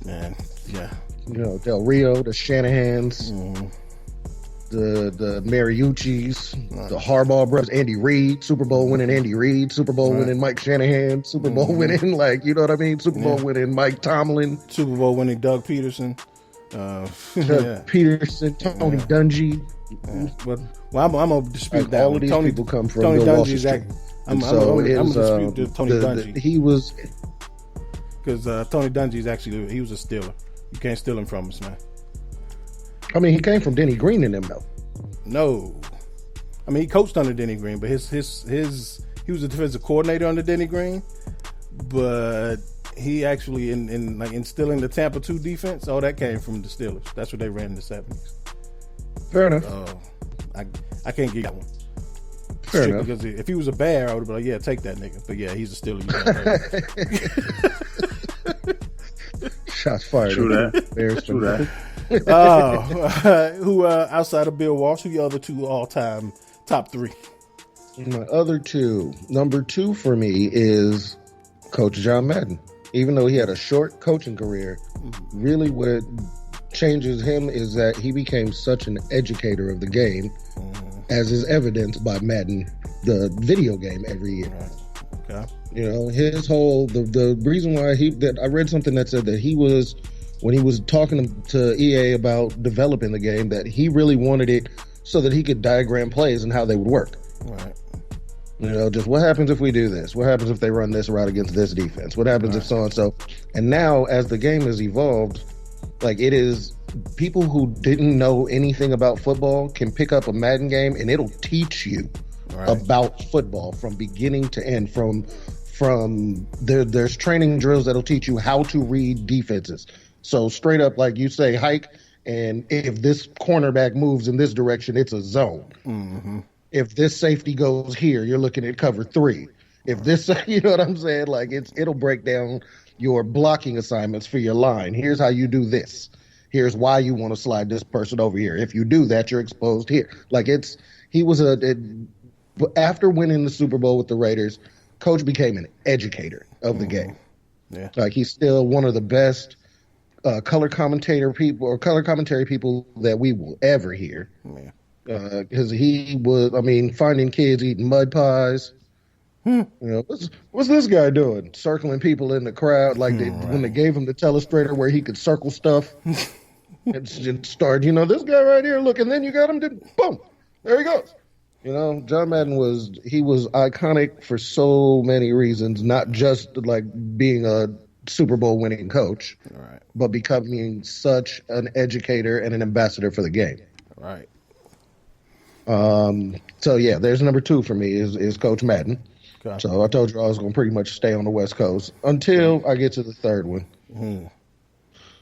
man, yeah. Del Rio, the Shanahans, the Mariucci's, the Harbaugh brothers, Andy Reid, Super Bowl winning Andy Reid, Super Bowl winning Mike Shanahan, Super Bowl winning, like, you know what I mean? Super Bowl winning Mike Tomlin. Super Bowl winning Doug Peterson. Peterson, Tony Dungy. But I'm going to dispute that. All of these people come from Tony Bill Dungy's Walsh's team. I'm going to dispute Tony Dungy. He was... Because Tony Dungy's actually, he was a Steeler. You can't steal him from us, man. I mean, he came from Denny Green in them, though. No. I mean, he coached under Denny Green, but he was a defensive coordinator under Denny Green. But he actually, in like instilling the Tampa 2 defense, all that came from the Steelers. That's what they ran in the 70s. Fair enough. I can't get that one. Strictly enough. because if he was a Bear, I would have been like, yeah, take that nigga. But yeah, he's a Steeler. Shots fired. True that. Bears True that. Who outside of Bill Walsh, who your other two all-time top three? My other two. Number 2 for me is Coach John Madden. Even though he had a short coaching career, really what changes him is that he became such an educator of the game, as is evidenced by Madden, the video game every year. Okay. You know, his whole the reason why I read something that said that he was, when he was talking to EA about developing the game, that he really wanted it so that he could diagram plays and how they would work. Right. You know, just what happens if we do this? What happens if they run this route against this defense? What happens if so and so? And now, as the game has evolved, like, it is, people who didn't know anything about football can pick up a Madden game and it'll teach you about football from beginning to end. There's training drills that'll teach you how to read defenses. So straight up, like you say, hike, and if this cornerback moves in this direction, it's a zone. Mm-hmm. If this safety goes here, you're looking at cover 3. If this, you know what I'm saying? Like, it'll break down your blocking assignments for your line. Here's how you do this. Here's why you want to slide this person over here. If you do that, you're exposed here. Like, after winning the Super Bowl with the Raiders, Coach became an educator of the game. Yeah. Like, he's still one of the best color commentary people that we will ever hear. Yeah. Because he was, finding kids eating mud pies. You know, what's this guy doing? Circling people in the crowd, like when they gave him the telestrator where he could circle stuff and just start. You know, this guy right here, look, and then you got him. Boom, there he goes. You know, John Madden was iconic for so many reasons, not just like being a Super Bowl winning coach, but becoming such an educator and an ambassador for the game. Right. So yeah, there's number 2 for me is Coach Madden. Okay. So I told you I was going to pretty much stay on the West Coast until I get to the third one.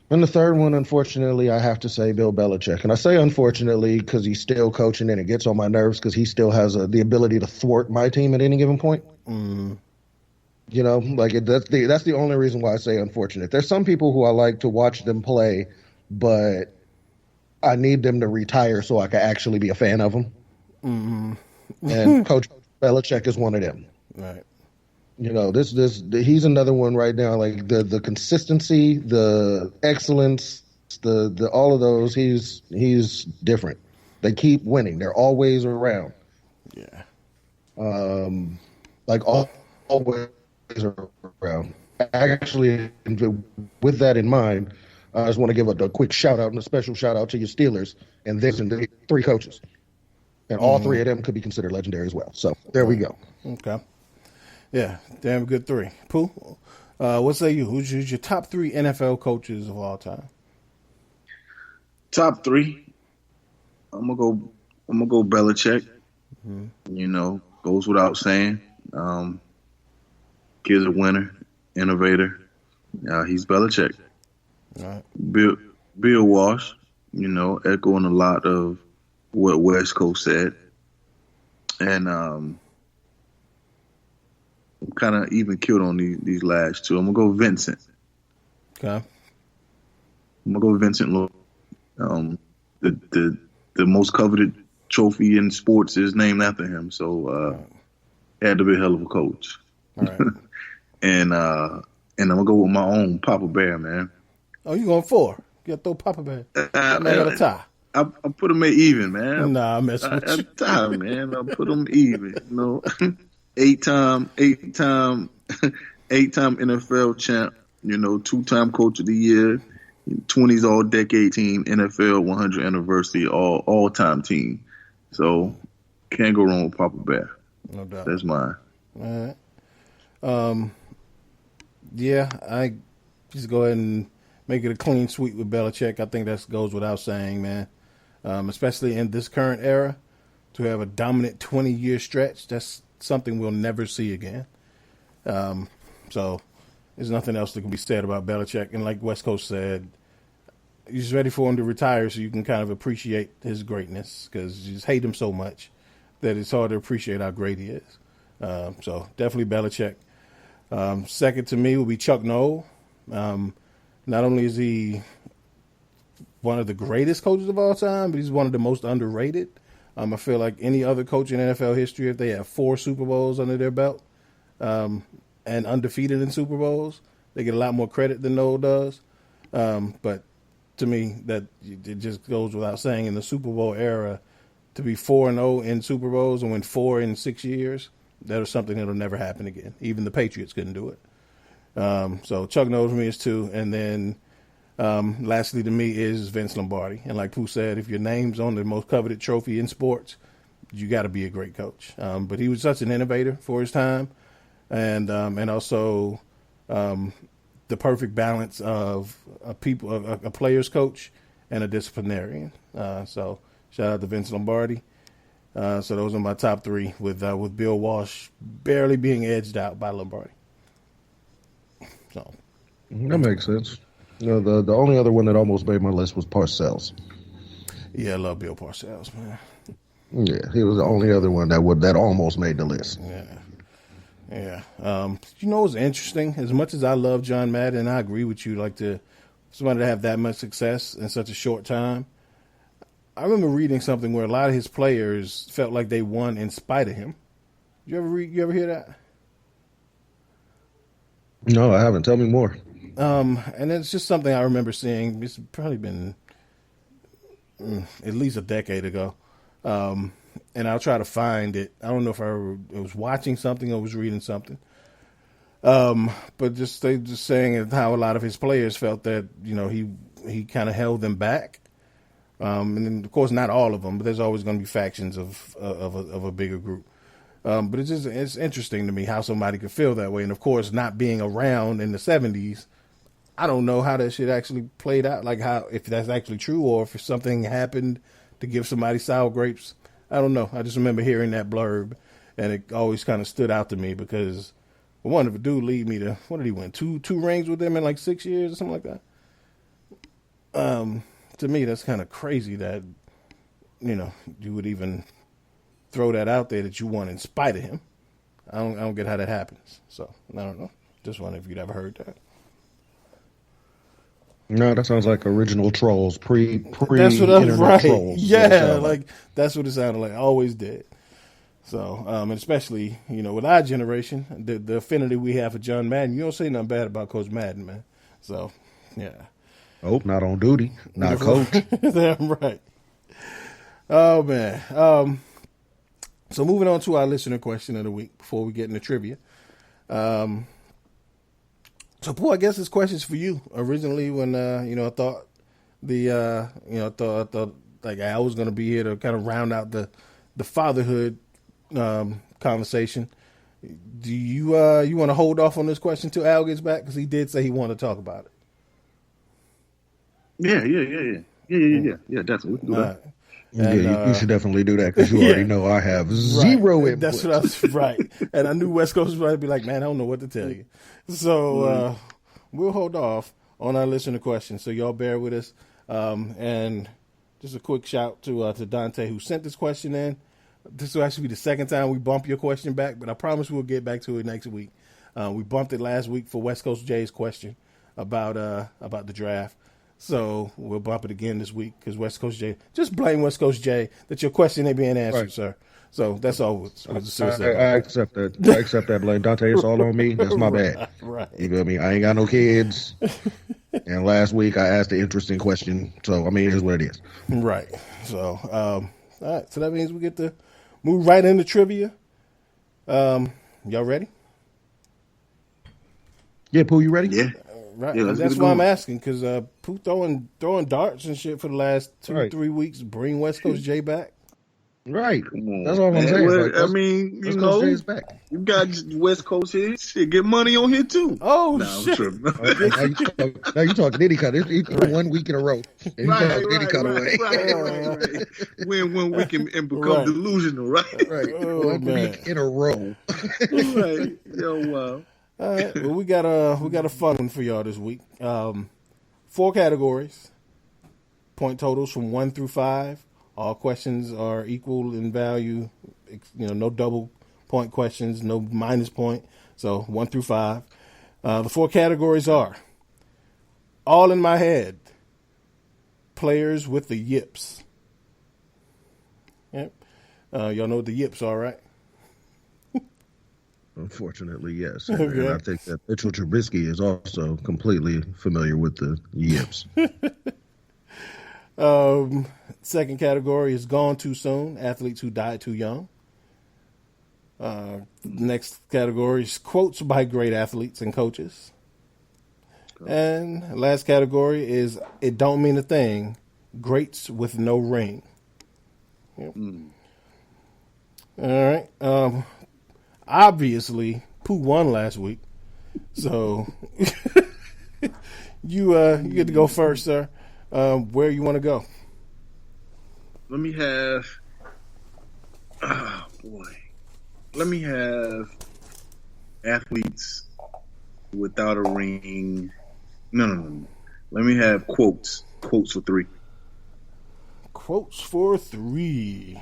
And the third one, unfortunately, I have to say Bill Belichick. And I say unfortunately because he's still coaching and it gets on my nerves because he still has the ability to thwart my team at any given point. You know, like that's the only reason why I say unfortunate. There's some people who I like to watch them play, but I need them to retire so I can actually be a fan of them. And Coach Belichick is one of them. Right. You know, he's another one right now. Like the consistency, the excellence, the all of those. He's different. They keep winning. They're always around. Yeah. Like always around. Actually, with that in mind, I just want to give a quick shout out and a special shout out to your Steelers and the 3 coaches. And all 3 of them could be considered legendary as well. So there we go. Okay. Yeah, damn good 3. Pooh, what say you? Who's your top 3 NFL coaches of all time? Top 3. I'm gonna go Belichick. You know, goes without saying. Kid's a winner, innovator. He's Belichick. All right. Bill Walsh, you know, echoing a lot of what West Coast said. And I'm kind of even killed on these last 2. I'm going to go Vincent. Okay. I'm going to go Vincent. The most coveted trophy in sports is named after him. So had to be a hell of a coach. All right. And I'm going to go with my own Papa Bear, man. Oh, you going 4? You got to throw Papa Bear. I got a tie. I put them at even, man. Nah, I mess with you. Tie, man. I put them even. You know, 8-time NFL champ. You know, 2-time coach of the year, 20s all decade team, NFL 100 anniversary all time team. So can't go wrong with Papa Bear. No doubt. That's mine. All right. Yeah, I just go ahead and make it a clean sweep with Belichick. I think that goes without saying, man. Especially in this current era, to have a dominant 20-year stretch, that's something we'll never see again. So there's nothing else that can be said about Belichick. And like West Coast said, you're just ready for him to retire so you can kind of appreciate his greatness because you just hate him so much. that it's hard to appreciate how great he is. So definitely Belichick. Second to me will be Chuck Noll. Not only is he one of the greatest coaches of all time, but he's one of the most underrated. I feel like any other coach in NFL history, if they have 4 Super Bowls under their belt and undefeated in Super Bowls, they get a lot more credit than Noll does. But to me, that it just goes without saying, in the Super Bowl era, to be 4-0 in Super Bowls and win 4 in 6 years, that was something that'll never happen again. Even the Patriots couldn't do it. So Chuck Noll for me is 2. And then lastly to me is Vince Lombardi. And like Pooh said, if your name's on the most coveted trophy in sports, you got to be a great coach. But he was such an innovator for his time, and also the perfect balance of a player's coach and a disciplinarian. So shout out to Vince Lombardi. So those are my top 3, with Bill Walsh barely being edged out by Lombardi. So that makes sense. You know, the only other one that almost made my list was Parcells. Yeah, I love Bill Parcells, man. Yeah, he was the only other one that almost made the list. Yeah. You know what's interesting? As much as I love John Madden, and I agree with you, like somebody to have that much success in such a short time. I remember reading something where a lot of his players felt like they won in spite of him. You ever hear that? No, I haven't. Tell me more. And it's just something I remember seeing. It's probably been at least a decade ago. And I'll try to find it. I don't know if I was watching something or was reading something. But they just saying how a lot of his players felt that, you know, he kind of held them back. And then, of course, not all of them, but there's always going to be factions of a bigger group. But it's interesting to me how somebody could feel that way. And of course, not being around in the 70s, I don't know how that shit actually played out. Like if that's actually true, or if something happened to give somebody sour grapes. I don't know. I just remember hearing that blurb, and it always kind of stood out to me because one of the dude lead me to, what did he win? Two rings with them in like 6 years or something like that. To me, that's kind of crazy that, you know, you would even throw that out there that you won in spite of him. I don't get how that happens. So I don't know. Just wondering if you'd ever heard that. No, that sounds like original trolls, pre that's what I'm right. Trolls. Yeah, like that's what it sounded like. I always did. So, and especially, you know, with our generation, the affinity we have for John Madden, you don't say nothing bad about Coach Madden, man. So, yeah. Oh, not on duty, not coach. Damn right. Oh man. So moving on to our listener question of the week before we get into trivia. So, Paul, I guess this question's for you. Originally, when I thought thought like I was going to be here to kind of round out the fatherhood conversation. Do you want to hold off on this question till Al gets back, because he did say he wanted to talk about it? Yeah, definitely. We can do that. And, you should definitely do that, because you already know I have zero input. That's what I was right. And I knew West Coast was going to be like, man, I don't know what to tell you. So we'll hold off on our listener questions. So y'all bear with us. And just a quick shout to Dante, who sent this question in. This will actually be the second time we bump your question back, but I promise we'll get back to it next week. We bumped it last week for West Coast Jay's question about the draft. So we'll bump it again this week because West Coast Jay, just blame West Coast Jay that your question ain't being answered, right, sir. So that's all. I accept that. I accept that blame. Dante, it's all on me. That's my bad. Right. You feel me? I ain't got no kids. And last week I asked an interesting question. So, I mean, it is what it is. Right. So, all right. So that means we get to move right into trivia. Y'all ready? Yeah, Pooh, you ready? Yeah. Right. Yeah, that's why I'm asking, because Pooh throwing darts and shit for the last 2-3 weeks. Bring West Coast Jay back. Right. That's all I'm saying. Well, I mean, you know, you got West Coast here. Shit, get money on here too. Oh, shit. Now you talking Diddy cut. He threw 1 week in a row. Right. Win 1 week and become delusional, right? Right. 1 week in a row. Right. Yo, wow. All right. Well, we got a fun one for y'all this week. 4 categories. Point totals from 1 through 5. All questions are equal in value no double point questions, no minus point. So 1 through 5. The 4 categories are all in my head, players with the yips. Yep. Y'all know what the yips are, right? Unfortunately, yes. And I think that Mitchell Trubisky is also completely familiar with the yips. Second category is gone too soon, athletes who died too young. Next category is quotes by great athletes and coaches. And last category is it don't mean a thing, greats with no ring. Yep. All right. Obviously, Pooh won last week, so you get to go first, sir. Where you want to go? Let me have. Oh boy. Let me have athletes without a ring. No. Let me have quotes. Quotes for 3. Quotes for 3.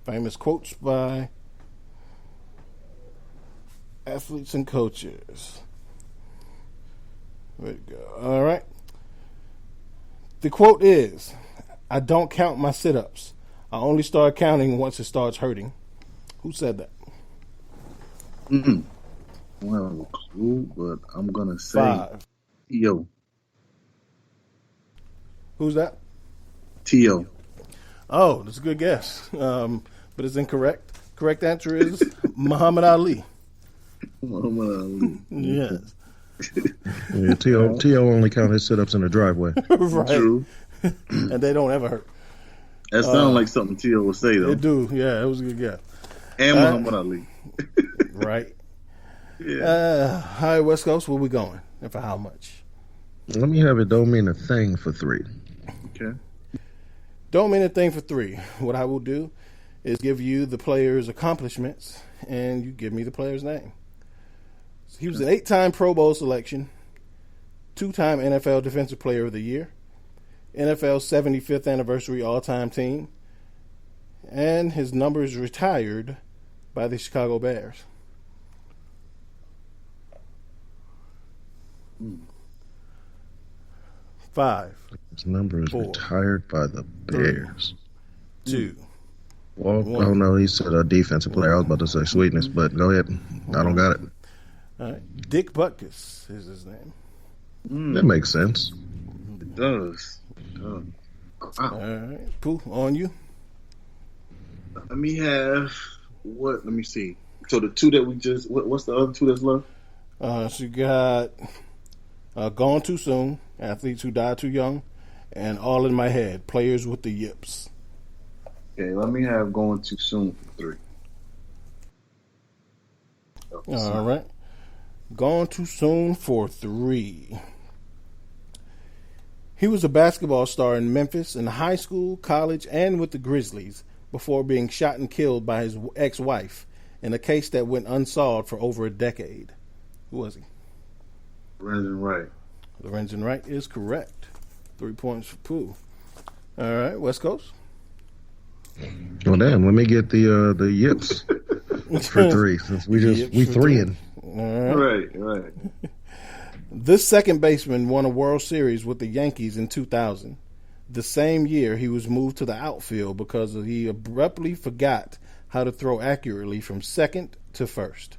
Famous quotes by athletes and coaches. There you go. All right. The quote is, I don't count my sit-ups. I only start counting once it starts hurting. Who said that? I don't have a clue, but I'm going to say 5. T.O. Who's that? T.O. Oh, that's a good guess. But it's incorrect. Correct answer is Muhammad Ali. Yes. Yeah, T.O. only count his sit-ups in the driveway. Right. True. And they don't ever hurt. That sounds like something T.O. would say, though. They do. Yeah, it was a good guess. And Muhammad Ali. Right. Yeah. All right, West Coast, where we going? And for how much? Let me have it don't mean a thing for 3. Okay. Don't mean a thing for 3. What I will do is give you the player's accomplishments, and you give me the player's name. So he was an 8-time Pro Bowl selection, 2-time NFL Defensive Player of the Year, NFL 75th anniversary all-time team, and his number is retired by the Chicago Bears. Five. His number is 4, retired by the Bears. 2. Well, oh no, he said a defensive player. I was about to say Sweetness, but go ahead. I don't got it. All right. Dick Butkus is his name. That makes sense. It does. Wow. All right. Pooh, on you. Let me have what? Let me see. So the 2 that we just. What's the other 2 that's left? So you got Gone Too Soon, athletes who died too young, and All in My Head, players with the yips. Okay, let me have Going Too Soon for 3. All right. Gone Too Soon for 3. He was a basketball star in Memphis, in high school, college, and with the Grizzlies before being shot and killed by his ex-wife in a case that went unsolved for over a decade. Who was he? Lorenzen Wright. Lorenzen Wright is correct. 3 points for Pooh. All right, West Coast. Well, damn. Let me get the yips for 3 since we 3-ing. Right. This second baseman won a World Series with the Yankees in 2000. The same year, he was moved to the outfield because he abruptly forgot how to throw accurately from second to first.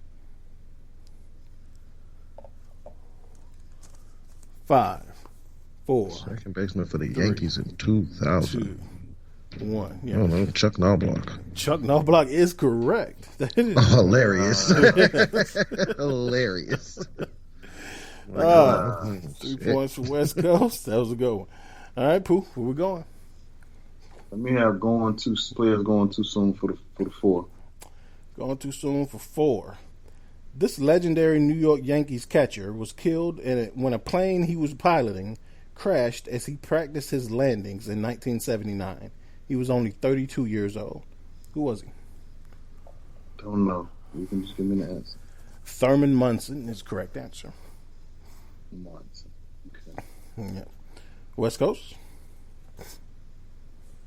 5, 4. Second baseman for the Yankees in 2000. 2, 1. Yeah. I don't know. Chuck Knobloch. Chuck Knobloch is correct. Hilarious. Hilarious. 3 points for West Coast. That was a good one. All right, Pooh, where we going? Let me have players going too soon for the 4. Going too soon for 4. This legendary New York Yankees catcher was killed when a plane he was piloting crashed as he practiced his landings in 1979. He was only 32 years old. Who was he? Don't know. You can just give me the answer. Thurman Munson is the correct answer. Munson. Okay. Yeah. West Coast?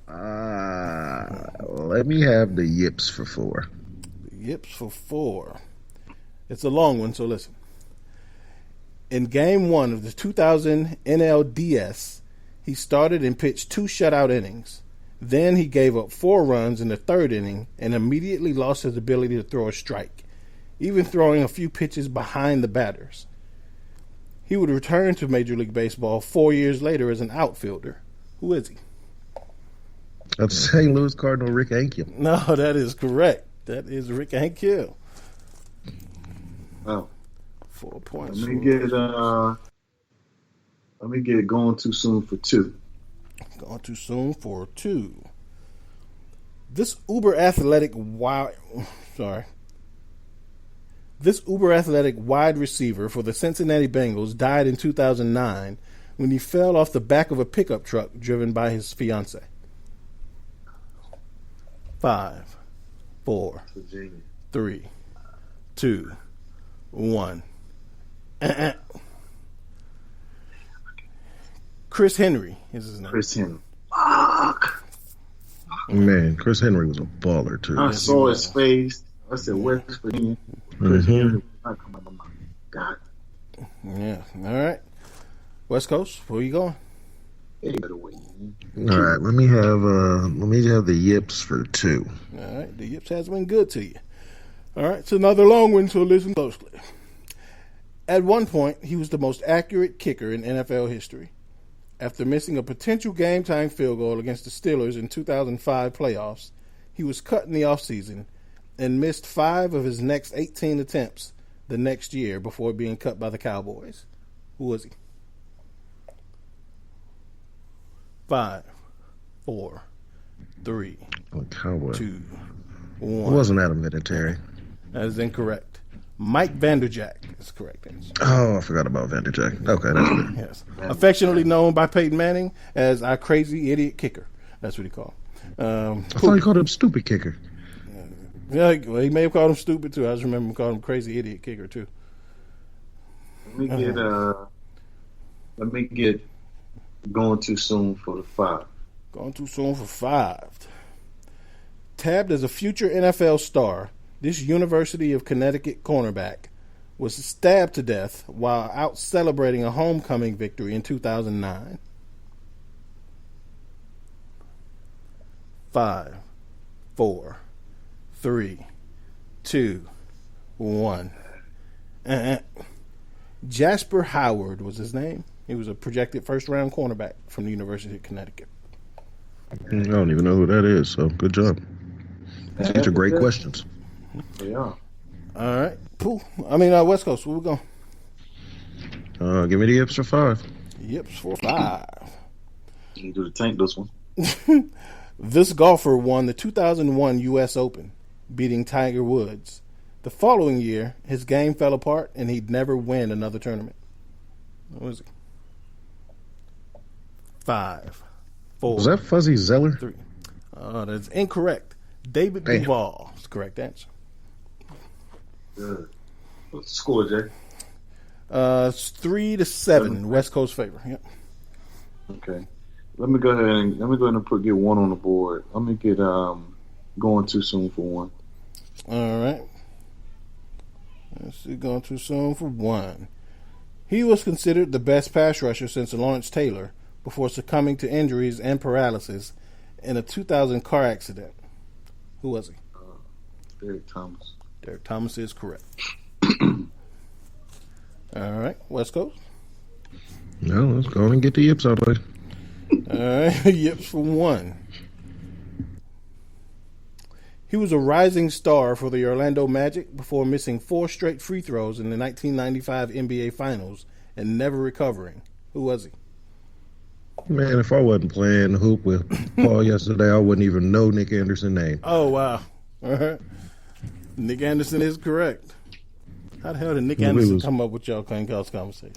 Let me have the yips for 4. Yips for 4. It's a long one, so listen. In Game 1 of the 2000 NLDS, he started and pitched 2 shutout innings. Then he gave up 4 runs in the 3rd inning and immediately lost his ability to throw a strike, even throwing a few pitches behind the batters. He would return to Major League Baseball 4 years later as an outfielder. Who is he? That's St. Louis Cardinal Rick Ankiel. No, that is correct. That is Rick Ankiel. Oh. 4 points. Let me get going too soon for 2. Gone too soon for 2. This uber athletic wide receiver for the Cincinnati Bengals died in 2009 when he fell off the back of a pickup truck driven by his fiancée. 5, 4, 3, 2, 1. Chris Henry is his name. Chris Henry. Fuck. Man, Chris Henry was a baller, too. I saw his face. I said, West Virginia. Chris Henry. Not coming to my mind. God. Yeah. All right. West Coast, where you going? Hey, better wait. All right, let me have the yips for 2. All right, the yips has been good to you. All right, it's another long one, so listen closely. At one point, he was the most accurate kicker in NFL history. After missing a potential game-time field goal against the Steelers in 2005 playoffs, he was cut in the offseason and missed 5 of his next 18 attempts the next year before being cut by the Cowboys. Who was he? 5, 4, 3, Cowboy. 2, 1. It wasn't Adam Vinatieri. That is incorrect. Mike Vanderjagt is the correct answer. Oh, I forgot about Vanderjagt. Okay, that's good. Yes. Affectionately known by Peyton Manning as our crazy idiot kicker. That's what he called. I thought he called him stupid kicker. Yeah, well, he may have called him stupid too. I just remember him calling him crazy idiot kicker too. Let me get going too soon for the 5. Going too soon for 5. Tabbed as a future NFL star, this University of Connecticut cornerback was stabbed to death while out celebrating a homecoming victory in 2009. 5, 4, 3, 2, 1. Jasper Howard was his name. He was a projected first-round cornerback from the University of Connecticut. I don't even know who that is, so good job. These are great questions. Yeah. All right. Cool. West Coast, where we going? Give me the yips for 5. Yips for 5. You do the tank this one. This golfer won the 2001 U.S. Open, beating Tiger Woods. The following year, his game fell apart, and he'd never win another tournament. What was it? 5, 4. Was that Fuzzy Zeller? 3. That's incorrect. David Duval is the correct answer. Good. What's the score, Jay? It's 3-7. West Coast favor. Yep. Okay. Let me go ahead and get 1 on the board. Let me get going too soon for 1. All right. Let's see, going too soon for 1. He was considered the best pass rusher since Lawrence Taylor before succumbing to injuries and paralysis in a 2000 car accident. Who was he? Derek Thomas. Derek Thomas is correct. All right, West Coast. No, let's go and get the yips out of the way. All right, yips for 1. He was a rising star for the Orlando Magic before missing 4 straight free throws in the 1995 NBA Finals and never recovering. Who was he? Man, if I wasn't playing hoop with Paul yesterday, I wouldn't even know Nick Anderson's name. Oh, wow. All right. Nick Anderson is correct. How the hell did Nick Anderson come up with y'all playing college conversation?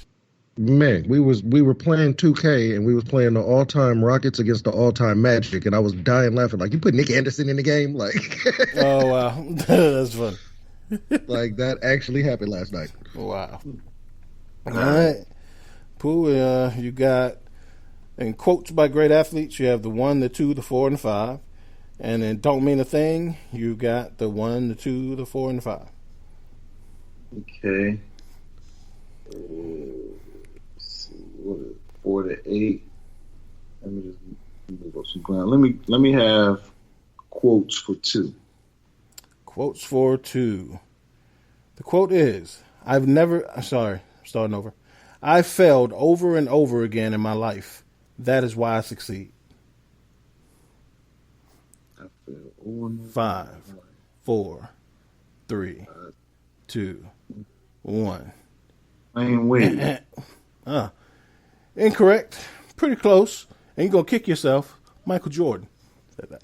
Man, we were playing 2K and we was playing the all-time Rockets against the all-time Magic, and I was dying laughing. Like, you put Nick Anderson in the game? Like, oh, wow. That's funny. Like, that actually happened last night. Wow. All right. Pooh, you got In quotes by great athletes, you have the 1, the 2, the 4, and the 5. And in Don't Mean a Thing, you got the 1, the 2, the 4, and the 5. Okay. Let's see. What is it? 4 to 8. Let me just move up some ground. Let me have quotes for 2. Quotes for 2. The quote is, I've failed over and over again in my life. That is why I succeed. 5, 4, 3, 2, 1. I ain't waiting. Incorrect. Pretty close. And you're going to kick yourself. Michael Jordan said that.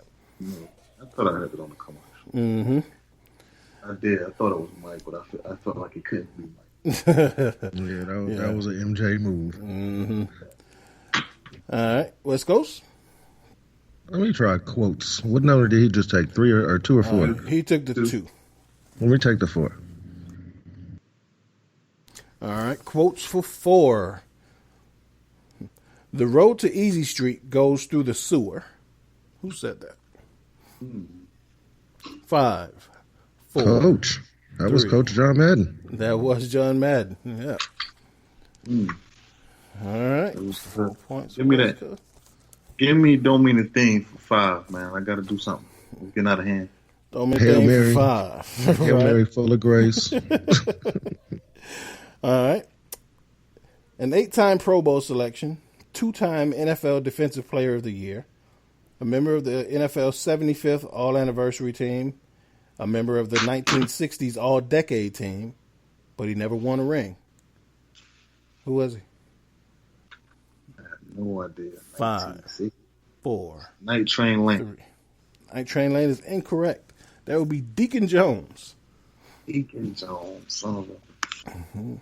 I thought I had it on the commercial. Mm-hmm. I did. I thought it was Mike, but I felt like it couldn't be Mike. That was an MJ move. Mm-hmm. All right. West Coast? Let me try quotes. What number did he just take? 3 or 2 or 4? He took the 2. Let me take the 4. All right. Quotes for 4. The road to Easy Street goes through the sewer. Who said that? 5, 4. Coach. That 3. Was Coach John Madden. That was John Madden. Yeah. All right. 4 points. Give me that. Give me Don't Mean a Thing for 5, man. I got to do something. It's getting out of hand. Don't Mean a Thing for 5. Hail Mary full of grace. All right. An 8-time Pro Bowl selection, 2-time NFL Defensive Player of the Year, a member of the NFL 75th All-Anniversary Team, a member of the 1960s All-Decade Team, but he never won a ring. Who was he? I have no idea. 5, 4. Night Train Lane. 3. Night Train Lane is incorrect. That would be Deacon Jones. Deacon Jones, son of a... Mm-hmm.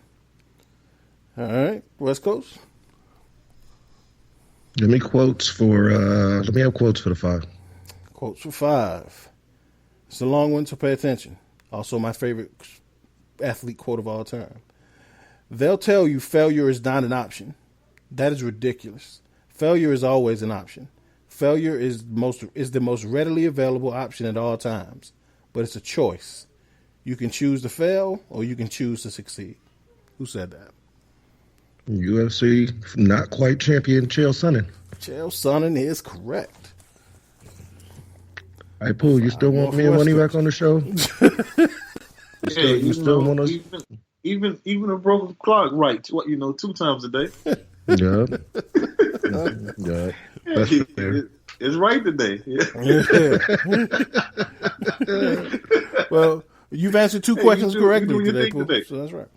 All right, West Coast. Let me have quotes for the 5. Quotes for 5. It's a long one, so pay attention. Also, my favorite athlete quote of all time. They'll tell you failure is not an option. That is ridiculous. Failure is always an option. Failure is the most readily available option at all times, but it's a choice. You can choose to fail or you can choose to succeed. Who said that? UFC not quite champion Chael Sonnen. Chael Sonnen is correct. Hey, Pooh, you still want me and Money back on the show? you still want us? Even a broken clock, right? 2 times a day. Yeah. Yeah. That's fair. It's right today. Yeah. Well, you've answered 2 questions correctly today, Pooh. So that's right.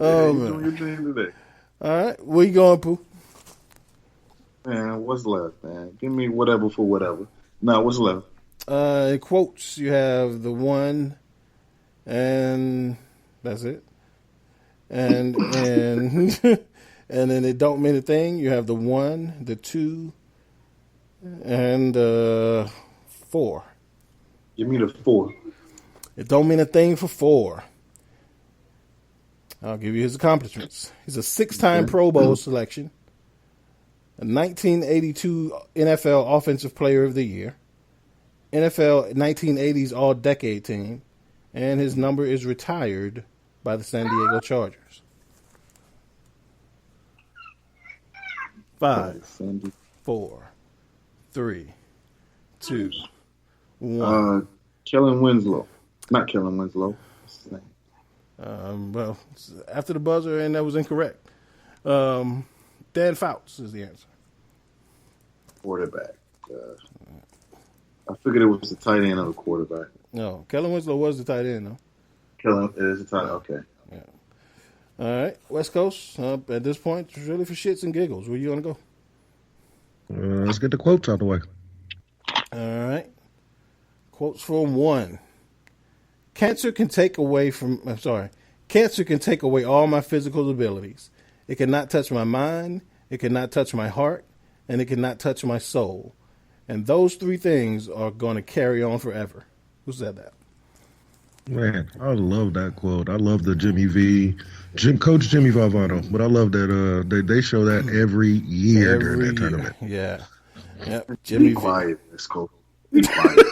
Oh, man. Doing your thing today. All right. Where you going, Pooh? Man, what's left, man? Give me whatever for whatever. Now, what's left? In quotes, you have the 1, and that's it. And and then it don't mean a thing. You have the 1, the 2, and 4. Give me the 4. It don't mean a thing for 4. I'll give you his accomplishments. He's a 6-time Pro Bowl selection, a 1982 NFL Offensive Player of the Year, NFL 1980s All-Decade Team, and his number is retired by the San Diego Chargers. 5, 4, 3, 2, 1. Kellen Winslow. Not Kellen Winslow. What's his name? Well, after the buzzer, and that was incorrect. Dan Fouts is the answer. Quarterback. I figured it was the tight end of the quarterback. No, Kellen Winslow was the tight end, though. Kellen is the tight end. Okay. Yeah. All right, West Coast. At this point, it's really for shits and giggles. Where you want to go? Let's get the quotes out of the way. All right. Quotes for 1. Cancer can take away all my physical abilities. It cannot touch my mind, it cannot touch my heart, and it cannot touch my soul. And those 3 things are going to carry on forever. Who said that? Man, I love that quote. I love the Jimmy V Coach Jimmy Valvano. But I love that they show that every year during that tournament. Yeah. Yep. Be quiet, let's go. Be quiet.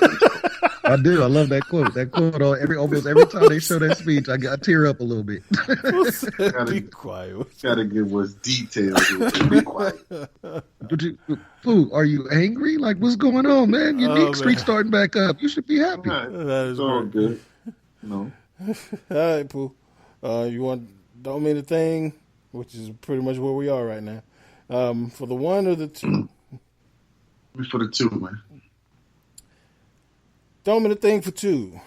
I do. I love that quote. That quote almost every time they show that speech, I tear up a little bit. Be quiet. Gotta give us details. Be quiet. Pooh, are you angry? Like, what's going on, man? Your Nick streak starting back up. You should be happy. Right. That is all good. No. All right, Pooh. You want Don't Mean a Thing, which is pretty much where we are right now. For the one or the two? For the two, man. Don't Mean a Thing for two.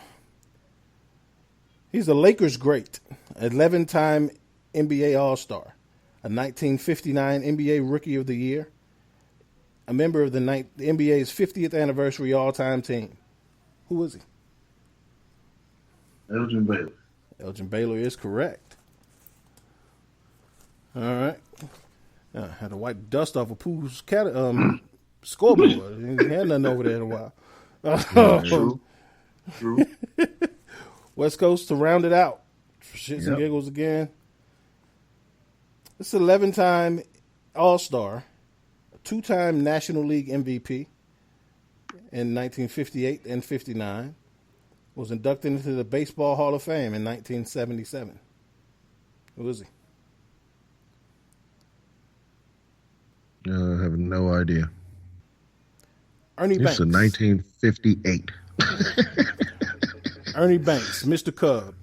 He's a Lakers great, 11-time NBA All-Star, a 1959 NBA Rookie of the Year, a member of the NBA's 50th anniversary all-time team. Who is he? Elgin Baylor. Elgin Baylor is correct. All right. Had to wipe dust off of Pooh's scoreboard. He had nothing over there in a while. True. West Coast to round it out. For shits and giggles again. This 11-time All-Star, a 2-time National League MVP in 1958 and 59. Was inducted into the Baseball Hall of Fame in 1977. Who is he? I have no idea. Ernie Banks. It's a 1958. Ernie Banks, Mr. Cub.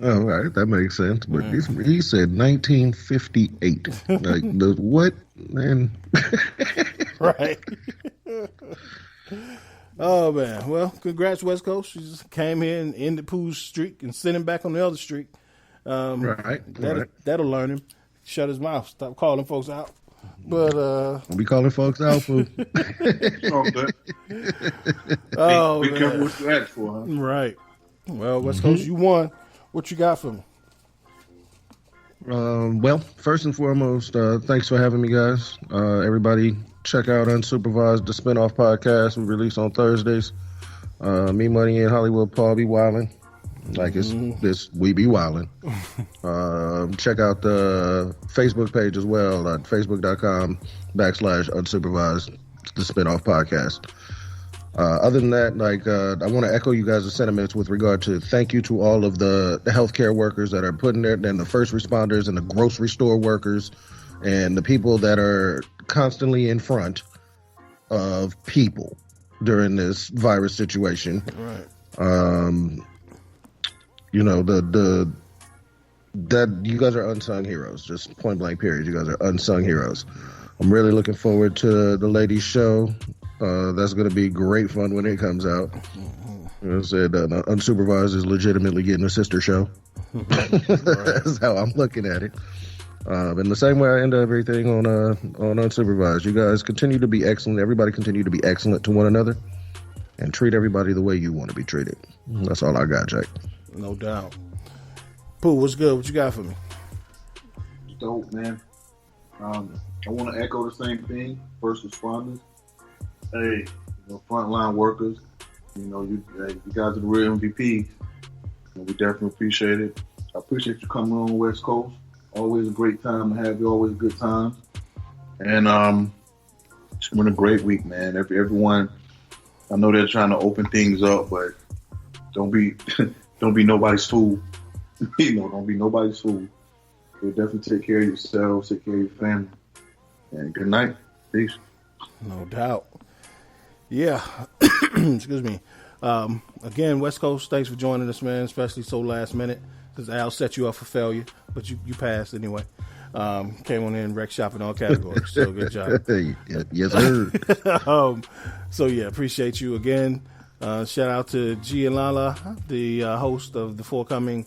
Oh, all right, that makes sense. But he said 1958. Like, the what, man? Right. Oh, man. Well, congrats, West Coast. She just came here and ended Pooh's streak and sent him back on the other streak. That'll learn him. Shut his mouth. Stop calling folks out. But we'll be calling folks out, Pooh. Oh, be careful what you ask for, huh? Right. Well, West Coast, you won. What you got for me? Well, first and foremost, thanks for having me, guys. Everybody, check out Unsupervised, the spinoff podcast we release on Thursdays. Me, Money, and Hollywood Paul be wildin'. Like we be wildin'. Check out the Facebook page as well at facebook.com/unsupervised, the spinoff podcast. Other than that, I want to echo you guys' sentiments with regard to thank you to all of the healthcare workers that are putting there, and the first responders and the grocery store workers and the people that are constantly in front of people during this virus situation. Right. That you guys are unsung heroes, just point blank period. You guys are unsung heroes. I'm really looking forward to the ladies' show. That's going to be great fun when it comes out. I said Unsupervised is legitimately getting a sister show. That's how I'm looking at it. In the same way I end everything on Unsupervised. You guys continue to be excellent. Everybody continue to be excellent to one another, and treat everybody the way you want to be treated. That's all I got, Jake. No doubt. Pooh, what's good? What you got for me? Dope, man. I want to echo the same thing. First responders. Hey, frontline workers. You guys are the real MVPs. And we definitely appreciate it. I appreciate you coming on West Coast. Always a great time to have you. Always a good time. And it's been a great week, man. Everyone, I know they're trying to open things up, but don't be nobody's fool. Don't be nobody's fool. So definitely take care of yourselves, take care of your family. And good night. Peace. No doubt. Yeah. Excuse me. Again, West Coast, thanks for joining us, man, especially so last minute, because Al set you up for failure, but you passed anyway. Came on in, wreck shop in all categories, so good job. Yes, sir. So, yeah, appreciate you again. Shout out to G and Lala, the host of the forthcoming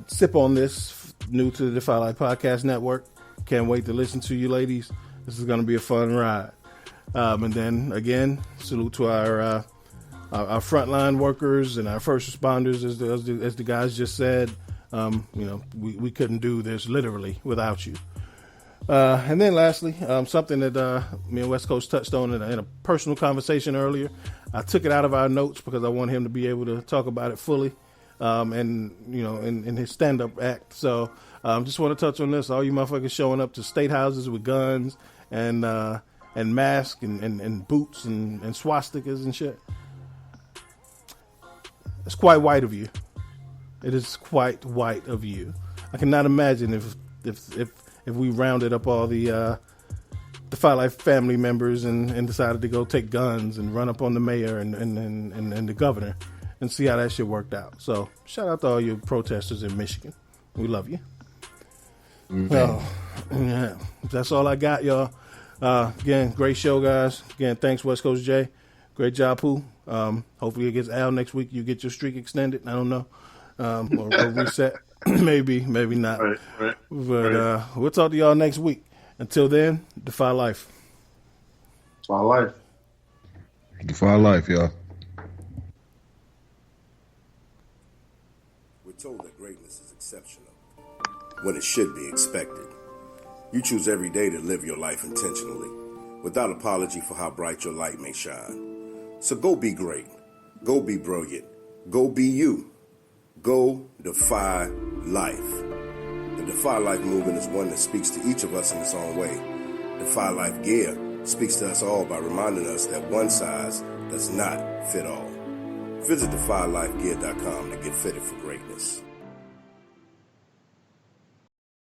Sip on This, new to the Defy Life Podcast Network. Can't wait to listen to you ladies. This is going to be a fun ride. And then, again, salute to our frontline workers and our first responders, as the guys just said. We couldn't do this literally without you. And then lastly, something that me and West Coast touched on in a personal conversation earlier. I took it out of our notes because I want him to be able to talk about it fully. and in his stand-up act. So just want to touch on this. All you motherfuckers showing up to state houses with guns and masks and boots and swastikas and shit. It's quite white of you. It is quite white of you. I cannot imagine if we rounded up all the Defy Life family members and decided to go take guns and run up on the mayor and the governor and see how that shit worked out. So shout out to all you protesters in Michigan. We love you. So, yeah, that's all I got, y'all. Again, great show, guys. Again, thanks, West Coast Jay. Great job, Pooh. Hopefully it gets Al next week. You get your streak extended. I don't know. Or reset. maybe not. Right. But we'll talk to y'all next week. Until then, Defy Life. Defy Life. Defy Life, y'all. We're told that greatness is exceptional when it should be expected. You choose every day to live your life intentionally, without apology for how bright your light may shine. So go be great. Go be brilliant. Go be you. Go defy life. The Defy Life movement is one that speaks to each of us in its own way. Defy Life gear speaks to us all by reminding us that one size does not fit all. Visit defylifegear.com to get fitted for greatness.